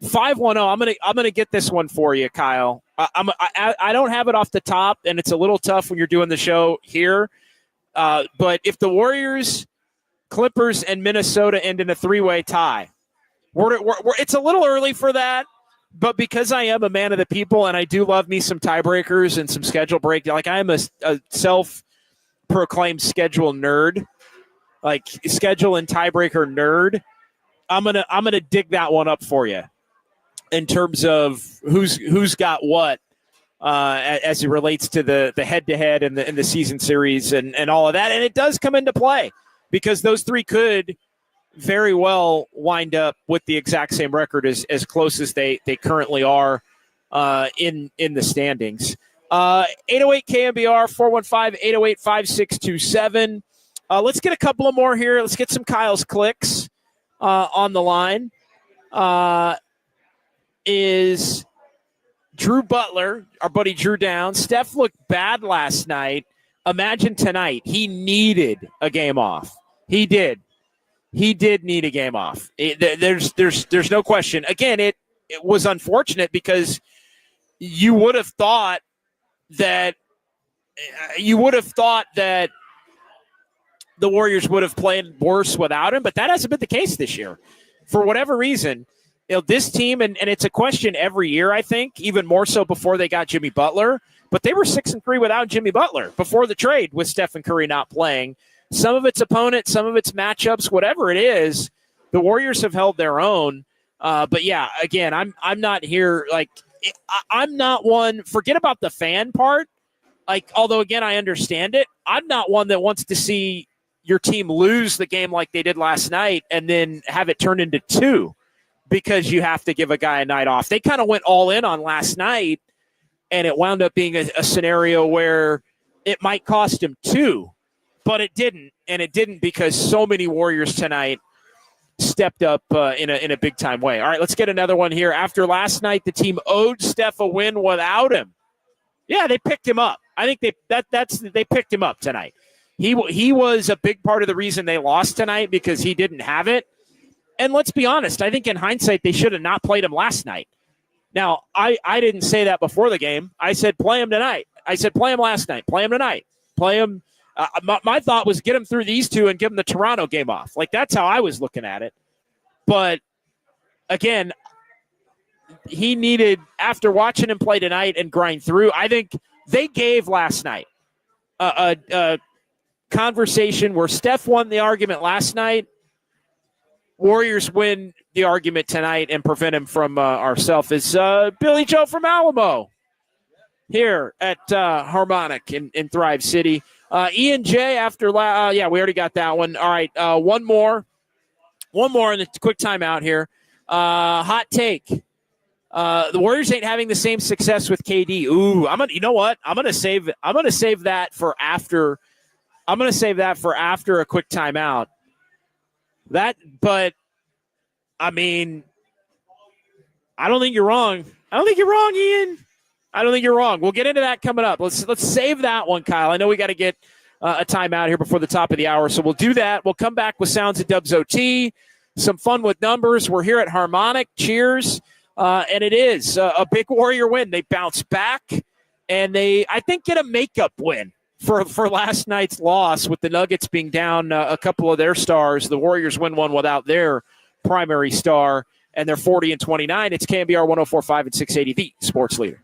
510. I'm gonna get this one for you, Kyle. I don't have it off the top, and it's a little tough when you're doing the show here. But if the Warriors, Clippers, and Minnesota end in a 3-way tie, it's a little early for that. But because I am a man of the people and I do love me some tiebreakers and some schedule break, like I am a self-proclaimed schedule nerd, like schedule and tiebreaker nerd. I'm gonna dig that one up for you in terms of who's got what as it relates to the head-to-head and the season series and all of that. And it does come into play because those three could very well wind up with the exact same record as close as they currently are in the standings. 808 KNBR 415-808-5627. Let's get a couple of more here. Let's get some Kyle's clicks on the line. Is Drew Butler, our buddy Drew Down. Steph looked bad last night. Imagine tonight. He needed a game off. He did. He did need a game off. There's no question. Again, it was unfortunate because you would have thought that the Warriors would have played worse without him, but that hasn't been the case this year. For whatever reason, this team, and it's a question every year, I think, even more so before they got Jimmy Butler, but they were 6-3 without Jimmy Butler before the trade with Steph Curry not playing. Some of its opponents, some of its matchups, whatever it is, the Warriors have held their own. But yeah, again, I'm not here. Like, I'm not one. Forget about the fan part. Like, although again, I understand it. I'm not one that wants to see your team lose the game like they did last night and then have it turn into 2 because you have to give a guy a night off. They kind of went all in on last night, and it wound up being a scenario where it might cost him 2. But it didn't, and it didn't because so many Warriors tonight stepped up in a big-time way. All right, let's get another one here. After last night, the team owed Steph a win without him. Yeah, they picked him up. I think they picked him up tonight. He was a big part of the reason they lost tonight because he didn't have it. And let's be honest, I think in hindsight they should have not played him last night. Now, I didn't say that before the game. I said play him tonight. I said play him last night. Play him tonight. Play him. My thought was get him through these two and give him the Toronto game off. Like, that's how I was looking at it. But, again, he needed, after watching him play tonight and grind through, I think they gave last night a conversation where Steph won the argument last night. Warriors win the argument tonight and prevent him from ourselves. It's Billy Joe from Alamo here at Harmonic in Thrive City. Ian J after we already got that one. All right, one more in the quick timeout here. Hot take. The Warriors ain't having the same success with KD. Ooh, you know what? I'm gonna save that for after. I'm gonna save that for after a quick timeout. But I mean, I don't think you're wrong. I don't think you're wrong, Ian. I don't think you're wrong. We'll get into that coming up. Let's save that one, Kyle. I know we got to get a timeout here before the top of the hour, so we'll do that. We'll come back with Sounds of Dubs OT, some fun with numbers. We're here at Harmonic. Cheers. And it is a big Warrior win. They bounce back, and they, I think, get a makeup win for last night's loss with the Nuggets being down a couple of their stars. The Warriors win one without their primary star, and they're 40-29. It's KNBR 104.5 and 680, the sports leader.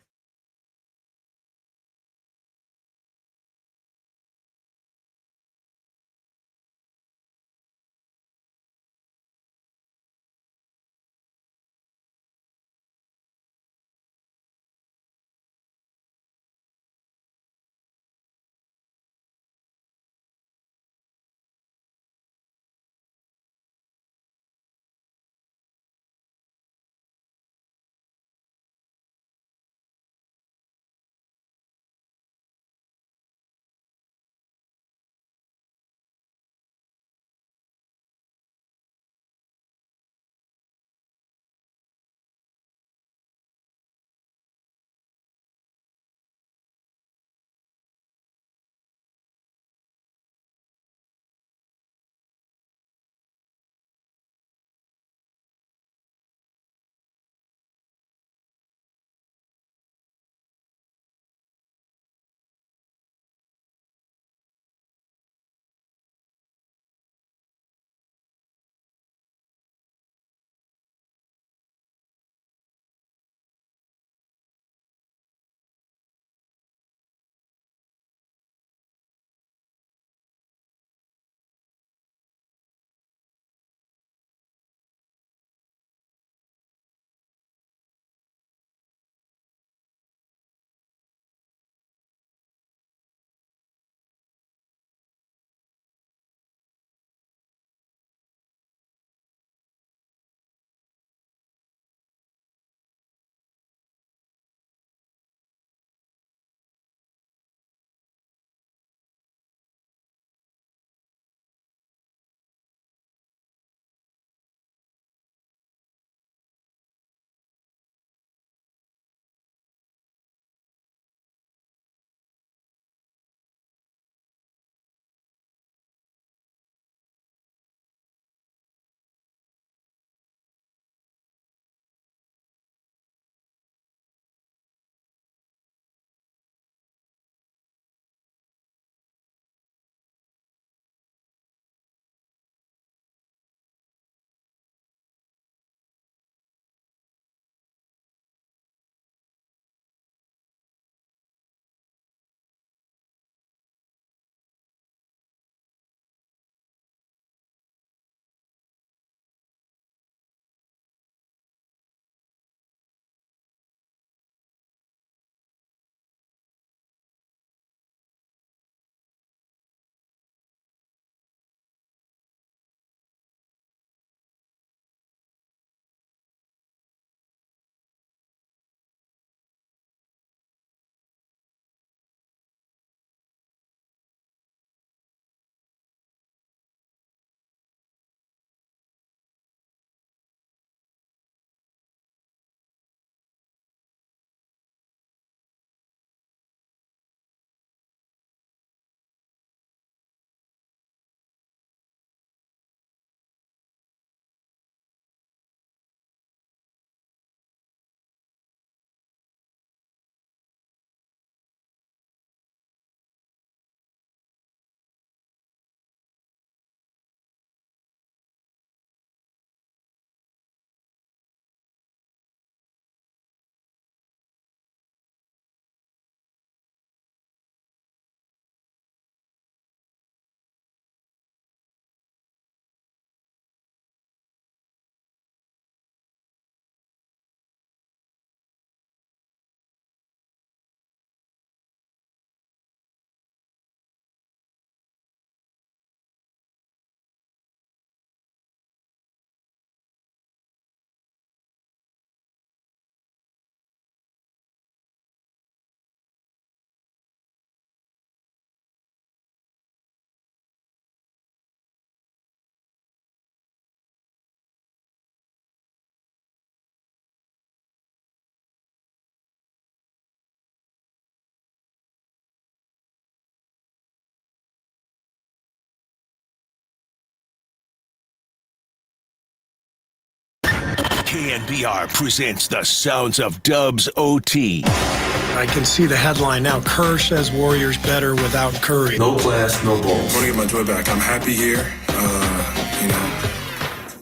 KNBR presents the sounds of Dubs OT. I can see the headline now. Kerr says Warriors better without Curry. No class, no ball. I want to get my joy back. I'm happy here,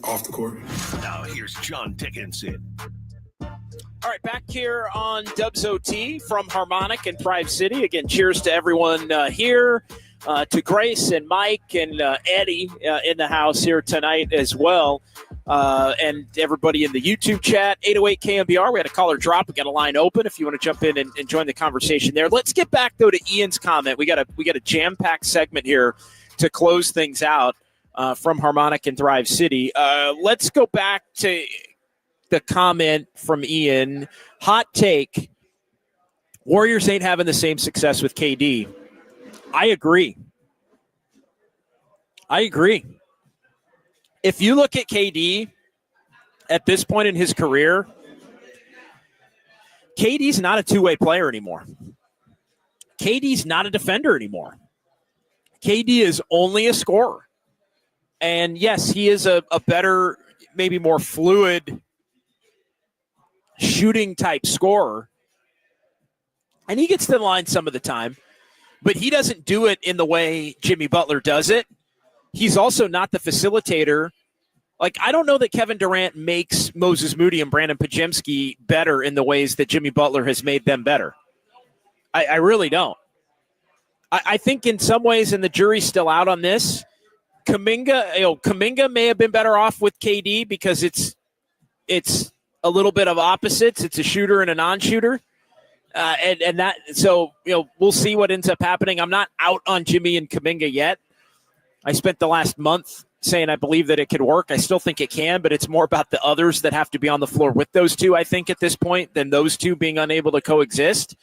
off the court. Now here's John Dickinson. All right, back here on Dubs OT from Harmonic and Thrive City. Again, cheers to everyone here, to Grace and Mike and Eddie in the house here tonight as well, and everybody in the YouTube chat, 808 KNBR. We had a caller drop. We got a line open if you want to jump in and join the conversation there. Let's get back, though, to Ian's comment. We got a jam-packed segment here to close things out from Harmonic and Thrive City. Let's go back to the comment from Ian. Hot take. Warriors ain't having the same success with KD. I agree. If you look at KD at this point in his career, KD's not a two-way player anymore. KD's not a defender anymore. KD is only a scorer. And yes, he is a better, maybe more fluid shooting type scorer. And he gets to the line some of the time, but he doesn't do it in the way Jimmy Butler does it. He's also not the facilitator. Like, I don't know that Kevin Durant makes Moses Moody and Brandon Podziemski better in the ways that Jimmy Butler has made them better. I really don't. I think in some ways, and the jury's still out on this, Kuminga may have been better off with KD because it's a little bit of opposites. It's a shooter and a non-shooter. So we'll see what ends up happening. I'm not out on Jimmy and Kuminga yet. I spent the last month saying I believe that it could work. I still think it can, but it's more about the others that have to be on the floor with those two, I think, at this point, than those two being unable to coexist.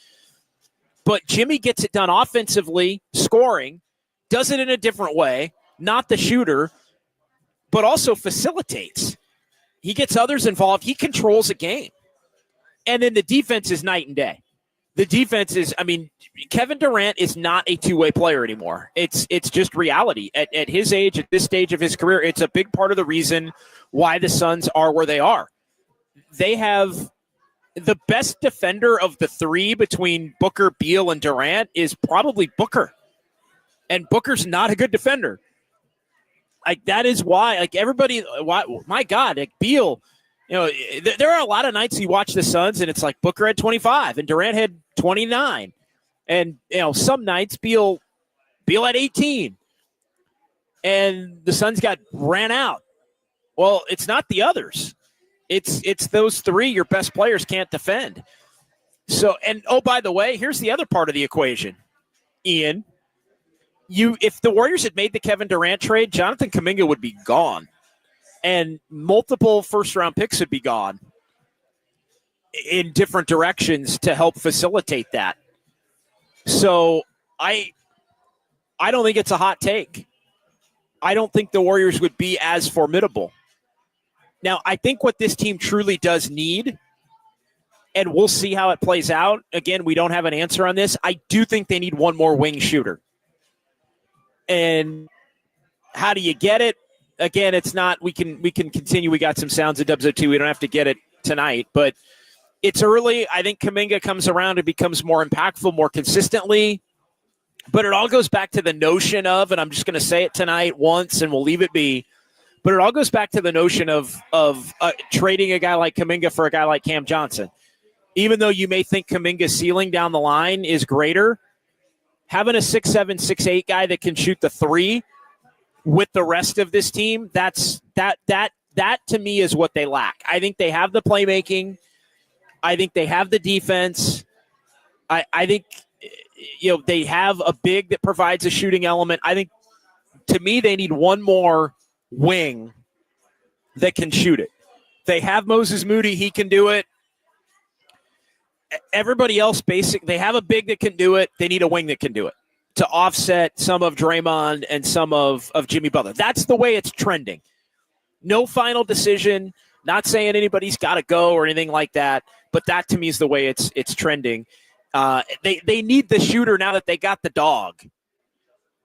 But Jimmy gets it done offensively, scoring, does it in a different way, not the shooter, but also facilitates. He gets others involved. He controls a game. And then the defense is night and day. The defense is, Kevin Durant is not a two-way player anymore. It's just reality. At his age, at this stage of his career, it's a big part of the reason why the Suns are where they are. They have the best defender of the three between Booker, Beal, and Durant is probably Booker. And Booker's not a good defender. That is why, everybody, my God, Beal, there are a lot of nights you watch the Suns and it's like Booker had 25 and Durant had 29. And, some nights Beal had 18 and the Suns ran out. Well, it's not the others. It's those three your best players can't defend. So, and by the way, here's the other part of the equation, Ian. If the Warriors had made the Kevin Durant trade, Jonathan Kuminga would be gone. And multiple first-round picks would be gone in different directions to help facilitate that. So I don't think it's a hot take. I don't think the Warriors would be as formidable. Now, I think what this team truly does need, and we'll see how it plays out. Again, we don't have an answer on this. I do think they need one more wing shooter. And how do you get it? Again, it's not, we can continue. We got some sounds of Dubs 02. We don't have to get it tonight, but it's early. I think Kuminga comes around and becomes more impactful, more consistently. But it all goes back to the notion of, and I'm just going to say it tonight once and we'll leave it be, but it all goes back to the notion of trading a guy like Kuminga for a guy like Cam Johnson. Even though you may think Kuminga's ceiling down the line is greater, having a 6'7", 6'8" guy that can shoot the three with the rest of this team, that to me is what they lack. I think they have the playmaking. I think they have the defense. I think they have a big that provides a shooting element. I think, to me, they need one more wing that can shoot it. They have Moses Moody. He can do it. Everybody else, they have a big that can do it. They need a wing that can do it to offset some of Draymond and some of Jimmy Butler. That's the way it's trending. No final decision. Not saying anybody's got to go or anything like that, but that to me is the way it's trending. They need the shooter now that they got the dog.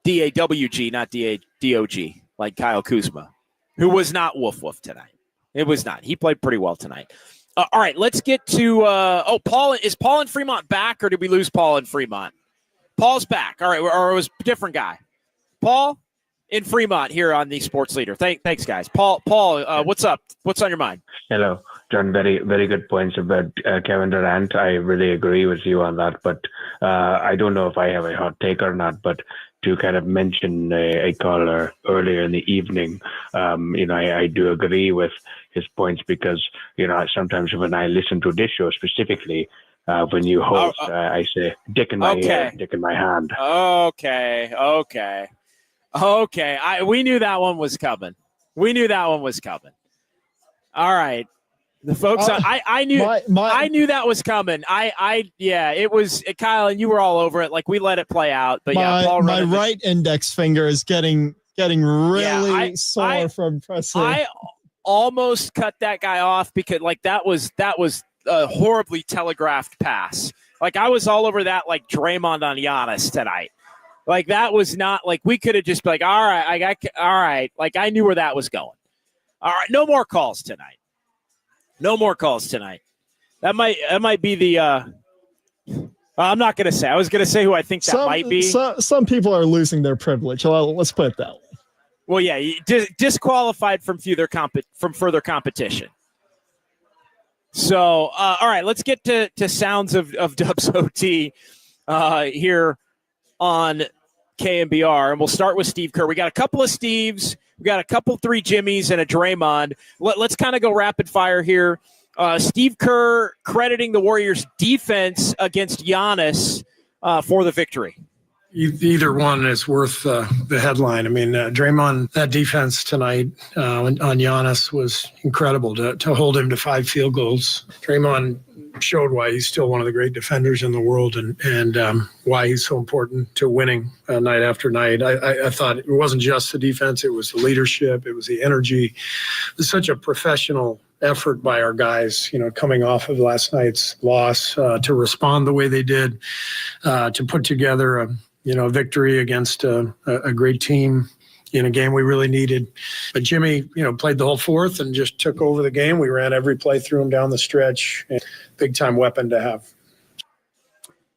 D-A-W-G, not D-A-D-O-G, like Kyle Kuzma, who was not woof-woof tonight. It was not. He played pretty well tonight. All right, let's get to Paul. Is Paul in Fremont back, or did we lose Paul in Fremont? Paul's back. All right, or it was a different guy. Paul in Fremont here on the Sports Leader. Thanks, guys. Paul, what's up? What's on your mind? Hello, John. Very, very good points about Kevin Durant. I really agree with you on that, but I don't know if I have a hot take or not. But to kind of mention a caller earlier in the evening, I do agree with his points because, sometimes when I listen to this show specifically, when you host, I say, dick in my ear, dick in my hand. Okay. We knew that one was coming. All right. The folks, I knew that was coming. It was Kyle, and you were all over it. Like we let it play out, but Paul. My right index finger is getting really sore from pressing. I almost cut that guy off because that was a horribly telegraphed pass. Like I was all over that, like Draymond on Giannis tonight. Like that was not like we could have just been like, all right. Like I knew where that was going. All right, no more calls tonight. That might be the. I'm not going to say. I was going to say who I think that might be. Some people are losing their privilege. Let's put it that way. Well, yeah, disqualified from further competition. So, all right, let's get to sounds of Dubs OT here on KNBR, and we'll start with Steve Kerr. We got a couple of Steves. We got a couple, 3 Jimmys, and a Draymond. Let's kind of go rapid fire here. Steve Kerr crediting the Warriors' defense against Giannis for the victory. Either one is worth the headline. I mean, Draymond, that defense tonight on Giannis was incredible to hold him to 5 field goals. Draymond showed why he's still one of the great defenders in the world and why he's so important to winning night after night. I thought it wasn't just the defense, it was the leadership, it was the energy. It was such a professional effort by our guys, coming off of last night's loss, to respond the way they did, to put together a victory against a great team in a game we really needed. But Jimmy, played the whole fourth and just took over the game. We ran every play through him down the stretch. Big time weapon to have.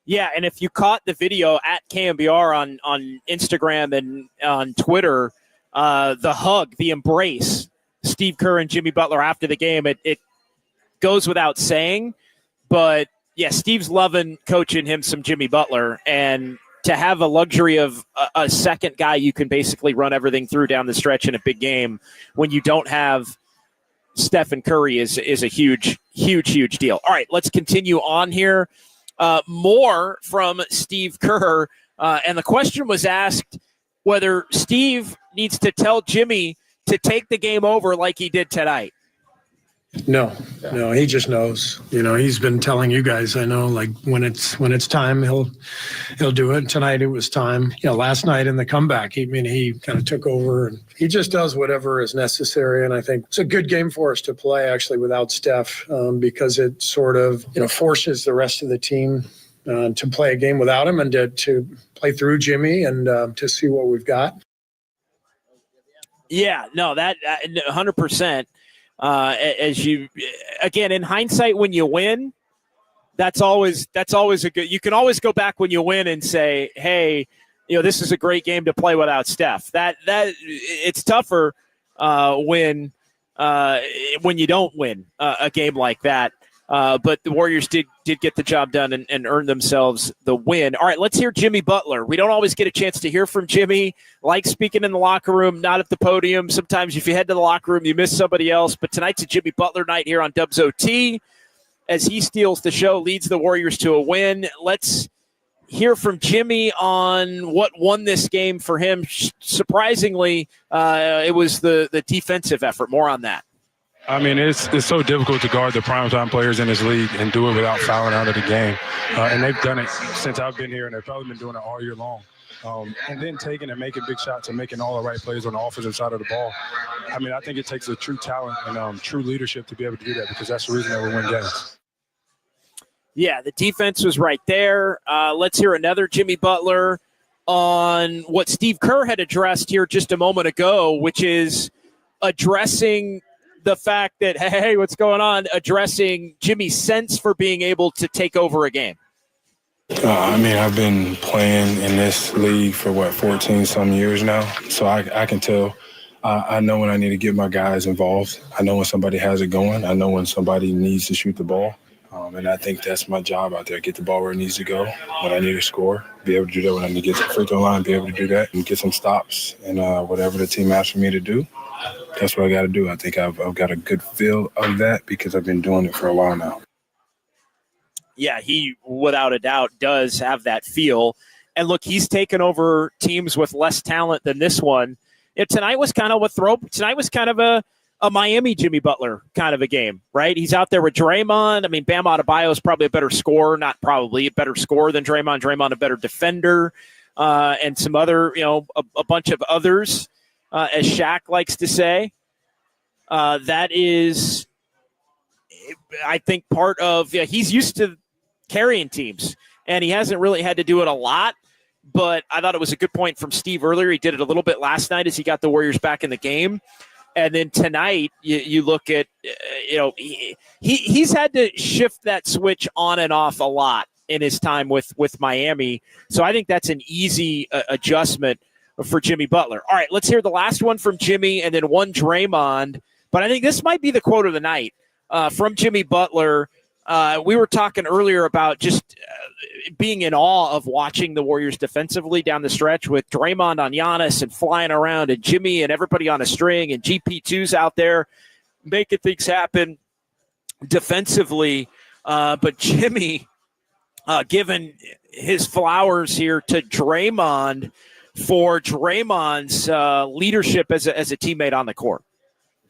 Yeah, and if you caught the video at KNBR on Instagram and on Twitter, the hug, the embrace, Steve Kerr and Jimmy Butler after the game, it goes without saying. But, yeah, Steve's loving coaching him some Jimmy Butler, and to have a luxury of a second guy you can basically run everything through down the stretch in a big game when you don't have Stephen Curry is a huge deal. All right, let's continue on here. More from Steve Kerr. And the question was asked whether Steve needs to tell Jimmy to take the game over like he did tonight. No, he just knows. He's been telling you guys, I know, like when it's time, he'll do it. Tonight it was time. Last night in the comeback, he kind of took over, and he just does whatever is necessary. And I think it's a good game for us to play actually without Steph, because it sort of forces the rest of the team to play a game without him and to play through Jimmy and to see what we've got. Yeah, no, that 100%. As you, again, in hindsight, when you win, that's always a good, you can always go back when you win and say, hey, this is a great game to play without Steph. That it's tougher when you don't win a game like that. But the Warriors did get the job done and earn themselves the win. All right, let's hear Jimmy Butler. We don't always get a chance to hear from Jimmy. Like speaking in the locker room, not at the podium. Sometimes if you head to the locker room, you miss somebody else. But tonight's a Jimmy Butler night here on Dubs OT as he steals the show, leads the Warriors to a win. Let's hear from Jimmy on what won this game for him. Surprisingly, it was the defensive effort. More on that. I mean, it's so difficult to guard the primetime players in this league and do it without fouling out of the game. And they've done it since I've been here, and they've probably been doing it all year long. And then taking and making big shots and making all the right plays on the offensive side of the ball. I mean, I think it takes a true talent and true leadership to be able to do that, because that's the reason that we win games. Yeah, the defense was right there. Let's hear another Jimmy Butler on what Steve Kerr had addressed here just a moment ago, which is addressing the fact that, hey, what's going on, addressing Jimmy's sense for being able to take over a game? I mean, I've been playing in this league for, 14-some years now. So I can tell. I know when I need to get my guys involved. I know when somebody has it going. I know when somebody needs to shoot the ball. And I think that's my job out there, get the ball where it needs to go. When I need to score, be able to do that. When I need to get to the free throw line, be able to do that and get some stops. And whatever the team asks for me to do, that's what I got to do. I think I've got a good feel of that because I've been doing it for a while now. Yeah, he, without a doubt, does have that feel. And look, he's taken over teams with less talent than this one. Tonight was kind of a Miami Jimmy Butler kind of a game, right? He's out there with Draymond. I mean, Bam Adebayo is probably a better scorer, not probably a better scorer than Draymond. Draymond a better defender, and some other, a bunch of others, as Shaq likes to say. That is, I think, part of, he's used to carrying teams, and he hasn't really had to do it a lot. But I thought it was a good point from Steve earlier. He did it a little bit last night as he got the Warriors back in the game. And then tonight, you look at, he's had to shift that switch on and off a lot in his time with Miami. So I think that's an easy adjustment for Jimmy Butler. All right, let's hear the last one from Jimmy and then one Draymond. But I think this might be the quote of the night from Jimmy Butler. We were talking earlier about just being in awe of watching the Warriors defensively down the stretch with Draymond on Giannis and flying around and Jimmy and everybody on a string and GP2's out there making things happen defensively. But Jimmy giving his flowers here to Draymond for Draymond's leadership as a teammate on the court.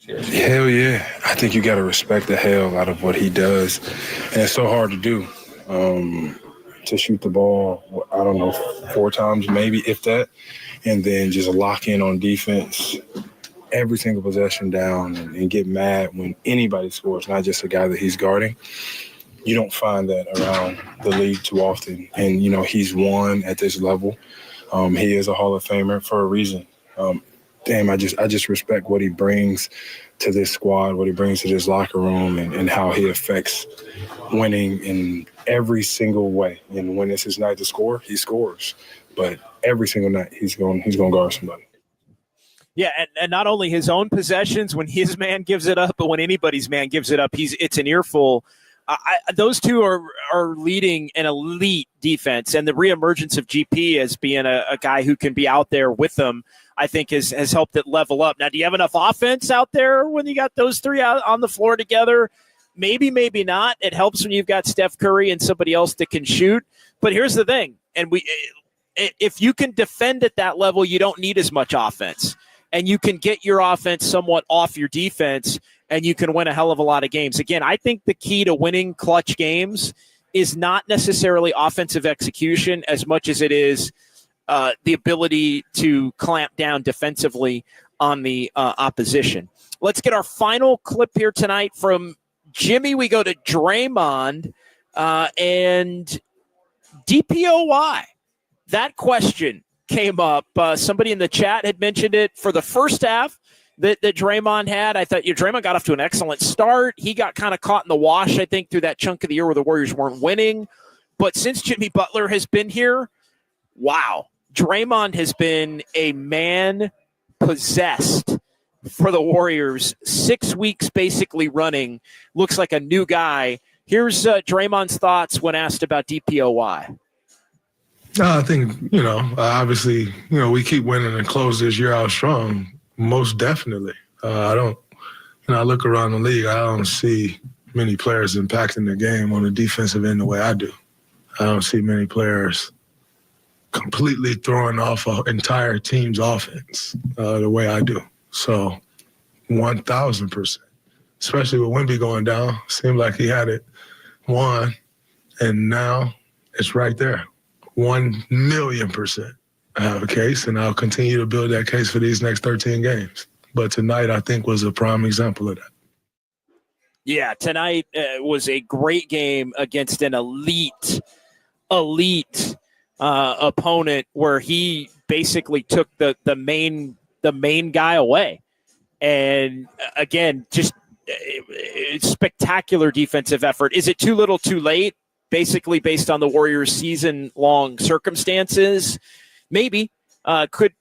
Hell yeah. I think you got to respect the hell out of what he does. And it's so hard to do. To shoot the ball, I don't know, 4 times maybe, if that, and then just lock in on defense every single possession down and get mad when anybody scores, not just a guy that he's guarding. You don't find that around the league too often. And, he's won at this level. He is a Hall of Famer for a reason. I just respect what he brings to this squad, what he brings to this locker room, and how he affects winning in every single way. And when it's his night to score, he scores. But every single night, he's going to guard somebody. Yeah, and not only his own possessions when his man gives it up, but when anybody's man gives it up, it's an earful. Those two are leading an elite defense, and the reemergence of GP as being a guy who can be out there with them, I think has helped it level up. Now, do you have enough offense out there when you got those three out on the floor together? Maybe, maybe not. It helps when you've got Steph Curry and somebody else that can shoot. But here's the thing, and if you can defend at that level, you don't need as much offense. And you can get your offense somewhat off your defense, and you can win a hell of a lot of games. Again, I think the key to winning clutch games is not necessarily offensive execution as much as it is the ability to clamp down defensively on the opposition. Let's get our final clip here tonight from Jimmy. We go to Draymond and DPOY. That question came up. Somebody in the chat had mentioned it for the first half that Draymond had. I thought Draymond got off to an excellent start. He got kind of caught in the wash, I think, through that chunk of the year where the Warriors weren't winning. But since Jimmy Butler has been here, wow, Draymond has been a man possessed for the Warriors. 6 weeks basically running. Looks like a new guy. Here's Draymond's thoughts when asked about DPOY. I think, obviously, we keep winning and close this year out strong. Most definitely. I look around the league, I don't see many players impacting the game on the defensive end the way I do. I don't see many players completely throwing off an entire team's offense the way I do. So 1,000%, especially with Wemby going down, seemed like he had it won, and now it's right there. 1,000,000%. I have a case, and I'll continue to build that case for these next 13 games. But tonight, I think, was a prime example of that. Yeah, tonight was a great game against an elite opponent where he basically took the main guy away. And again, just spectacular defensive effort. Is it too little too late, basically based on the Warriors' season-long circumstances? Maybe. Could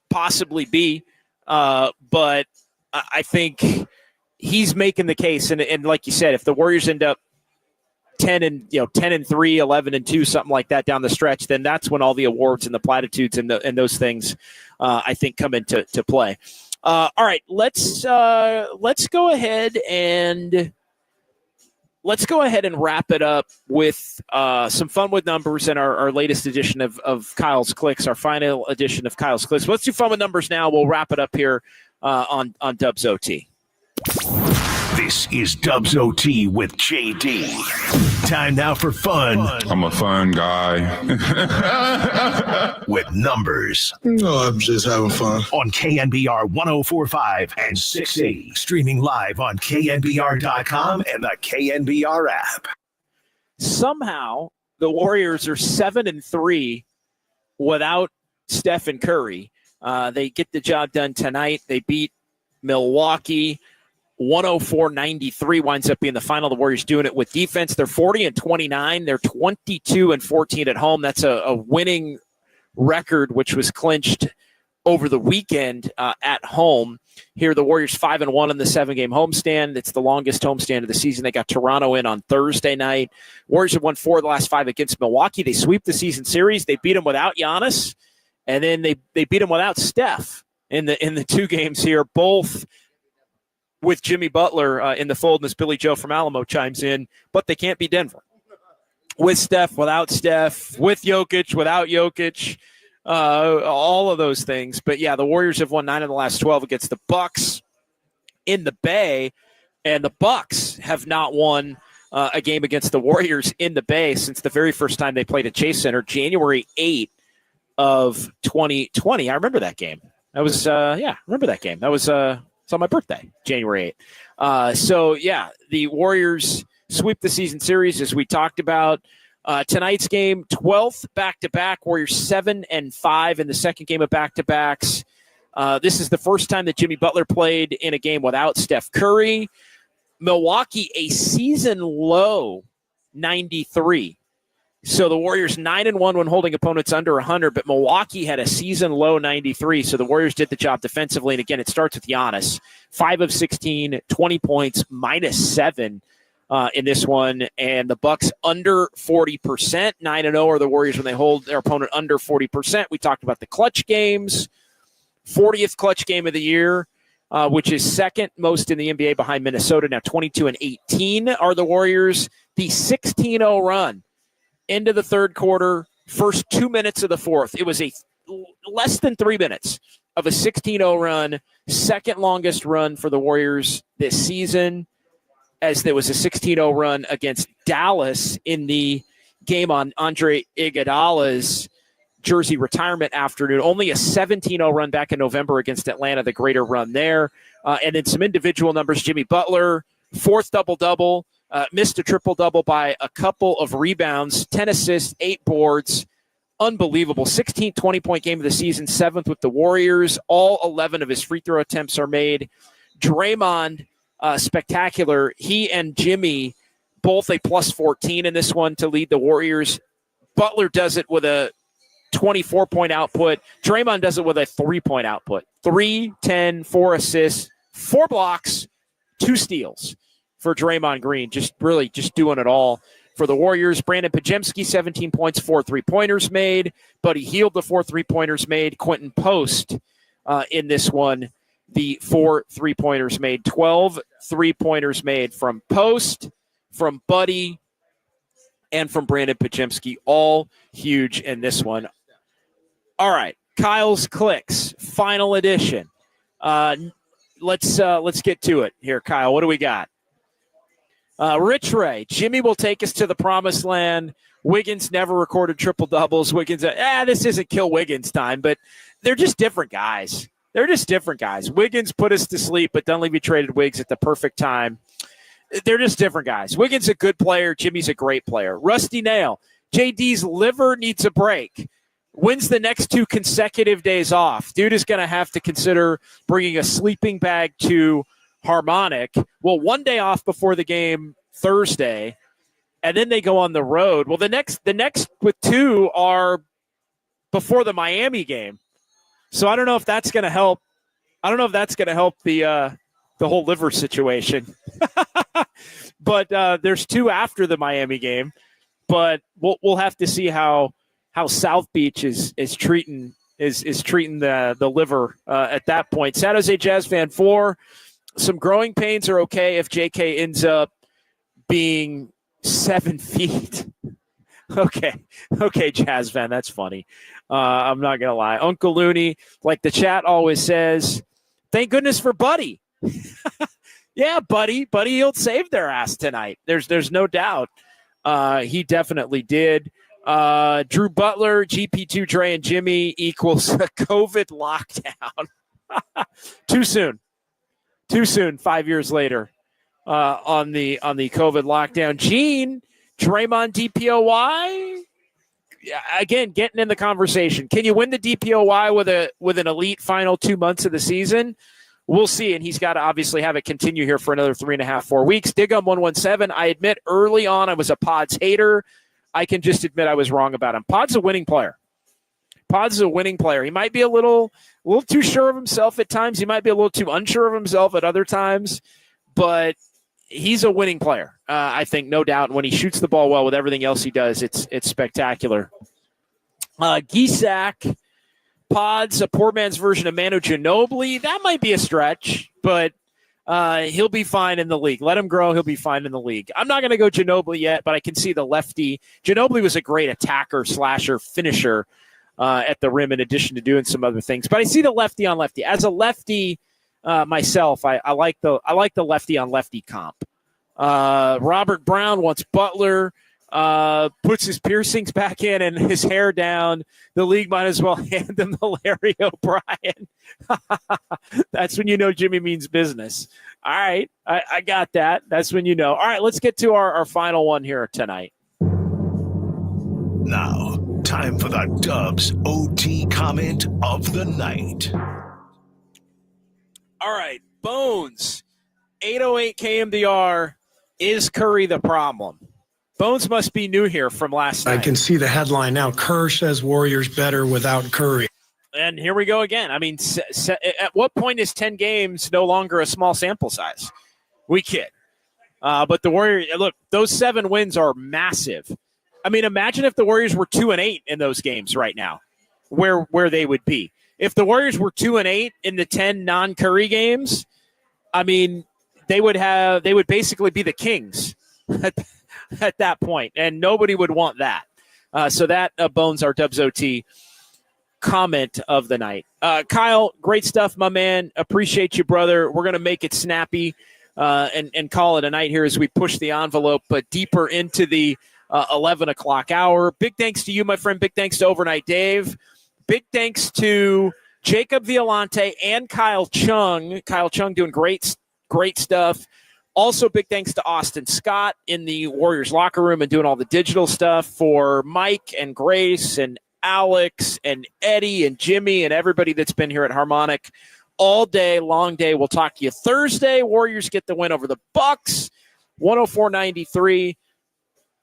possibly be. But I think he's making the case. And like you said, if the Warriors end up 10-3, 11-2, something like that down the stretch, then that's when all the awards and the platitudes and those things, I think, come into play. All right, let's go ahead and wrap it up with some fun with numbers and our latest edition of Kyle's Clicks, our final edition of Kyle's Clicks. Let's do fun with numbers now. We'll wrap it up here on Dubs OT. This is Dubs OT with JD. Time now for fun. I'm a fun guy. With numbers. No, I'm just having fun. On KNBR 104.5 and 680. Streaming live on KNBR.com and the KNBR app. Somehow, the Warriors are 7-3 without Stephen Curry. They get the job done tonight. They beat Milwaukee. 104-93 winds up being the final. The Warriors doing it with defense. They're 40-29. They're 22-14 at home. That's a winning record, which was clinched over the weekend at home. Here, the Warriors 5-1 in the 7-game homestand. It's the longest homestand of the season. They got Toronto in on Thursday night. Warriors have won 4 of the last 5 against Milwaukee. They sweep the season series. They beat them without Giannis, and then they beat them without Steph in the 2 games here, both with Jimmy Butler in the fold, and as Billy Joe from Alamo chimes in, but they can't beat Denver. With Steph, without Steph, with Jokic, without Jokic, all of those things. But, yeah, the Warriors have won 9 of the last 12 against the Bucks in the Bay, and the Bucks have not won a game against the Warriors in the Bay since the very first time they played at Chase Center, January 8 of 2020. I remember that game. That was, remember that game. That was it's on my birthday, January 8th. So, yeah, the Warriors sweep the season series, as we talked about. Tonight's game, 12th back-to-back. Warriors 7-5 in the second game of back-to-backs. This is the first time that Jimmy Butler played in a game without Steph Curry. Milwaukee, a season-low 93. So the Warriors 9-1 when holding opponents under 100, but Milwaukee had a season-low 93. So the Warriors did the job defensively. And, again, it starts with Giannis. 5 of 16, 20 points, -7 in this one. And the Bucks under 40%. 9-0 are the Warriors when they hold their opponent under 40%. We talked about the clutch games. 40th clutch game of the year, which is second most in the NBA behind Minnesota. Now 22-18 are the Warriors. The 16-0 run into the third quarter, first 2 minutes of the fourth. It was a less than 3 minutes of a 16-0 run, second longest run for the Warriors this season, as there was a 16-0 run against Dallas in the game on Andre Iguodala's jersey retirement afternoon. Only a 17-0 run back in November against Atlanta, the greater run there. And then some individual numbers. Jimmy Butler, 4th double-double. Missed a triple-double by a couple of rebounds, 10 assists, 8 boards. Unbelievable. 16th 20-point game of the season, 7th with the Warriors. All 11 of his free throw attempts are made. Draymond, spectacular. He and Jimmy, both a plus 14 in this one to lead the Warriors. Butler does it with a 24-point output. Draymond does it with a 3-point output. 3, 10, 4 assists, 4 blocks, 2 steals for Draymond Green. Just doing it all for the Warriors. Brandon Podziemski, 17 points, 4 3-pointers made. Buddy Hield, the 4 3-pointers made. Quentin Post in this one, the 4 3-pointers made. 12 3-pointers made from Post, from Buddy, and from Brandon Podziemski. All huge in this one. All right, Kyle's Clicks, final edition. Let's get to it here, Kyle. What do we got? Rich Ray, Jimmy will take us to the promised land. Wiggins never recorded triple-doubles. Wiggins, this isn't kill Wiggins time, but they're just different guys. Wiggins put us to sleep, but Dunleavy traded Wiggs at the perfect time. They're just different guys. Wiggins a good player. Jimmy's a great player. Rusty Nail, JD's liver needs a break. Wins the next 2 consecutive days off. Dude is going to have to consider bringing a sleeping bag to Harmonic. Well, one day off before the game Thursday, and then they go on the road. Well, the next with 2 are before the Miami game. So I don't know if that's going to help. I don't know if that's going to help the whole liver situation. But there's 2 after the Miami game. But we'll have to see how South Beach is treating the liver at that point. San Jose Jazz fan 4. Some growing pains are okay if JK ends up being 7 feet. Okay, Jazz fan, that's funny. I'm not gonna lie. Uncle Looney, like the chat always says, thank goodness for Buddy. Yeah, Buddy, he'll save their ass tonight. There's no doubt. He definitely did. Drew Butler, GP2, Dre, and Jimmy equals a COVID lockdown. Too soon. 5 years later, on the COVID lockdown. Gene, Draymond DPOY. Again, getting in the conversation. Can you win the DPOY with an elite final 2 months of the season? We'll see, and he's got to obviously have it continue here for another 3.5, 4 weeks. Digum 117. I admit early on I was a Pods hater. I can just admit I was wrong about him. Pod's a winning player. He might be a little too sure of himself at times. He might be a little too unsure of himself at other times, but he's a winning player. I think, no doubt. When he shoots the ball well with everything else he does, it's spectacular. Gisak, Pods, a poor man's version of Manu Ginobili. That might be a stretch, but he'll be fine in the league. Let him grow. He'll be fine in the league. I'm not going to go Ginobili yet, but I can see the lefty. Ginobili was a great attacker, slasher, finisher at the rim, in addition to doing some other things. But I see the lefty on lefty. As a lefty myself, I like the lefty on lefty comp. Robert Brown wants Butler. Puts his piercings back in and his hair down. The league might as well hand him the Larry O'Brien. That's when you know Jimmy means business. All right, I got that. That's when you know. All right, let's get to our final one here tonight. Now, time for the Dubs OT comment of the night. All right, Bones, 808 KNBR, is Curry the problem? Bones must be new here from last night. I can see the headline now. Kerr says Warriors better without Curry. And here we go again. I mean, at what point is 10 games no longer a small sample size? We kid. But the Warriors, look, those 7 wins are massive. I mean, imagine if the Warriors were 2-8 in those games right now, where they would be. If the Warriors were 2-8 in the 10 non-Curry games, I mean, they would basically be the Kings at that point, and nobody would want that. So that Bones, our Dubs OT comment of the night. Kyle, great stuff, my man. Appreciate you, brother. We're going to make it snappy and call it a night here as we push the envelope, but deeper into the 11 o'clock hour. Big thanks to you, my friend. Big thanks to Overnight Dave. Big thanks to Jacob Violante and Kyle Chung. Kyle Chung doing great stuff. Also, big thanks to Austin Scott in the Warriors locker room and doing all the digital stuff, for Mike and Grace and Alex and Eddie and Jimmy and everybody that's been here at Harmonic all day, long day. We'll talk to you Thursday. Warriors get the win over the Bucks, 104-93.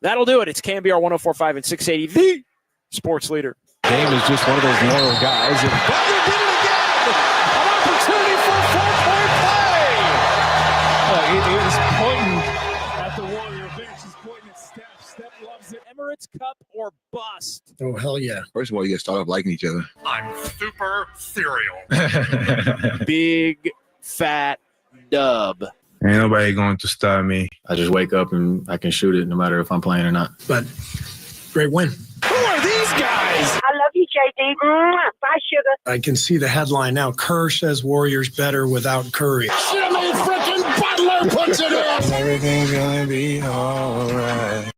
That'll do it. It's KNBR 104.5 and 680, the sports leader. Game is just one of those loyal guys. And Butler did it again! An opportunity for a 4-point play! He was pointing at the Warrior bench. He's pointing at Steph. Steph loves it. Emirates Cup or bust. Oh, hell yeah. First of all, you got to start off liking each other. I'm super cereal. Big fat dub. Ain't nobody going to stop me. I just wake up and I can shoot it no matter if I'm playing or not. But great win. Who are these guys? I love you, JD. Bye, sugar. I can see the headline now. Kerr says Warriors better without Curry. Jimmy freaking Butler puts it in! Everything's gonna be all right.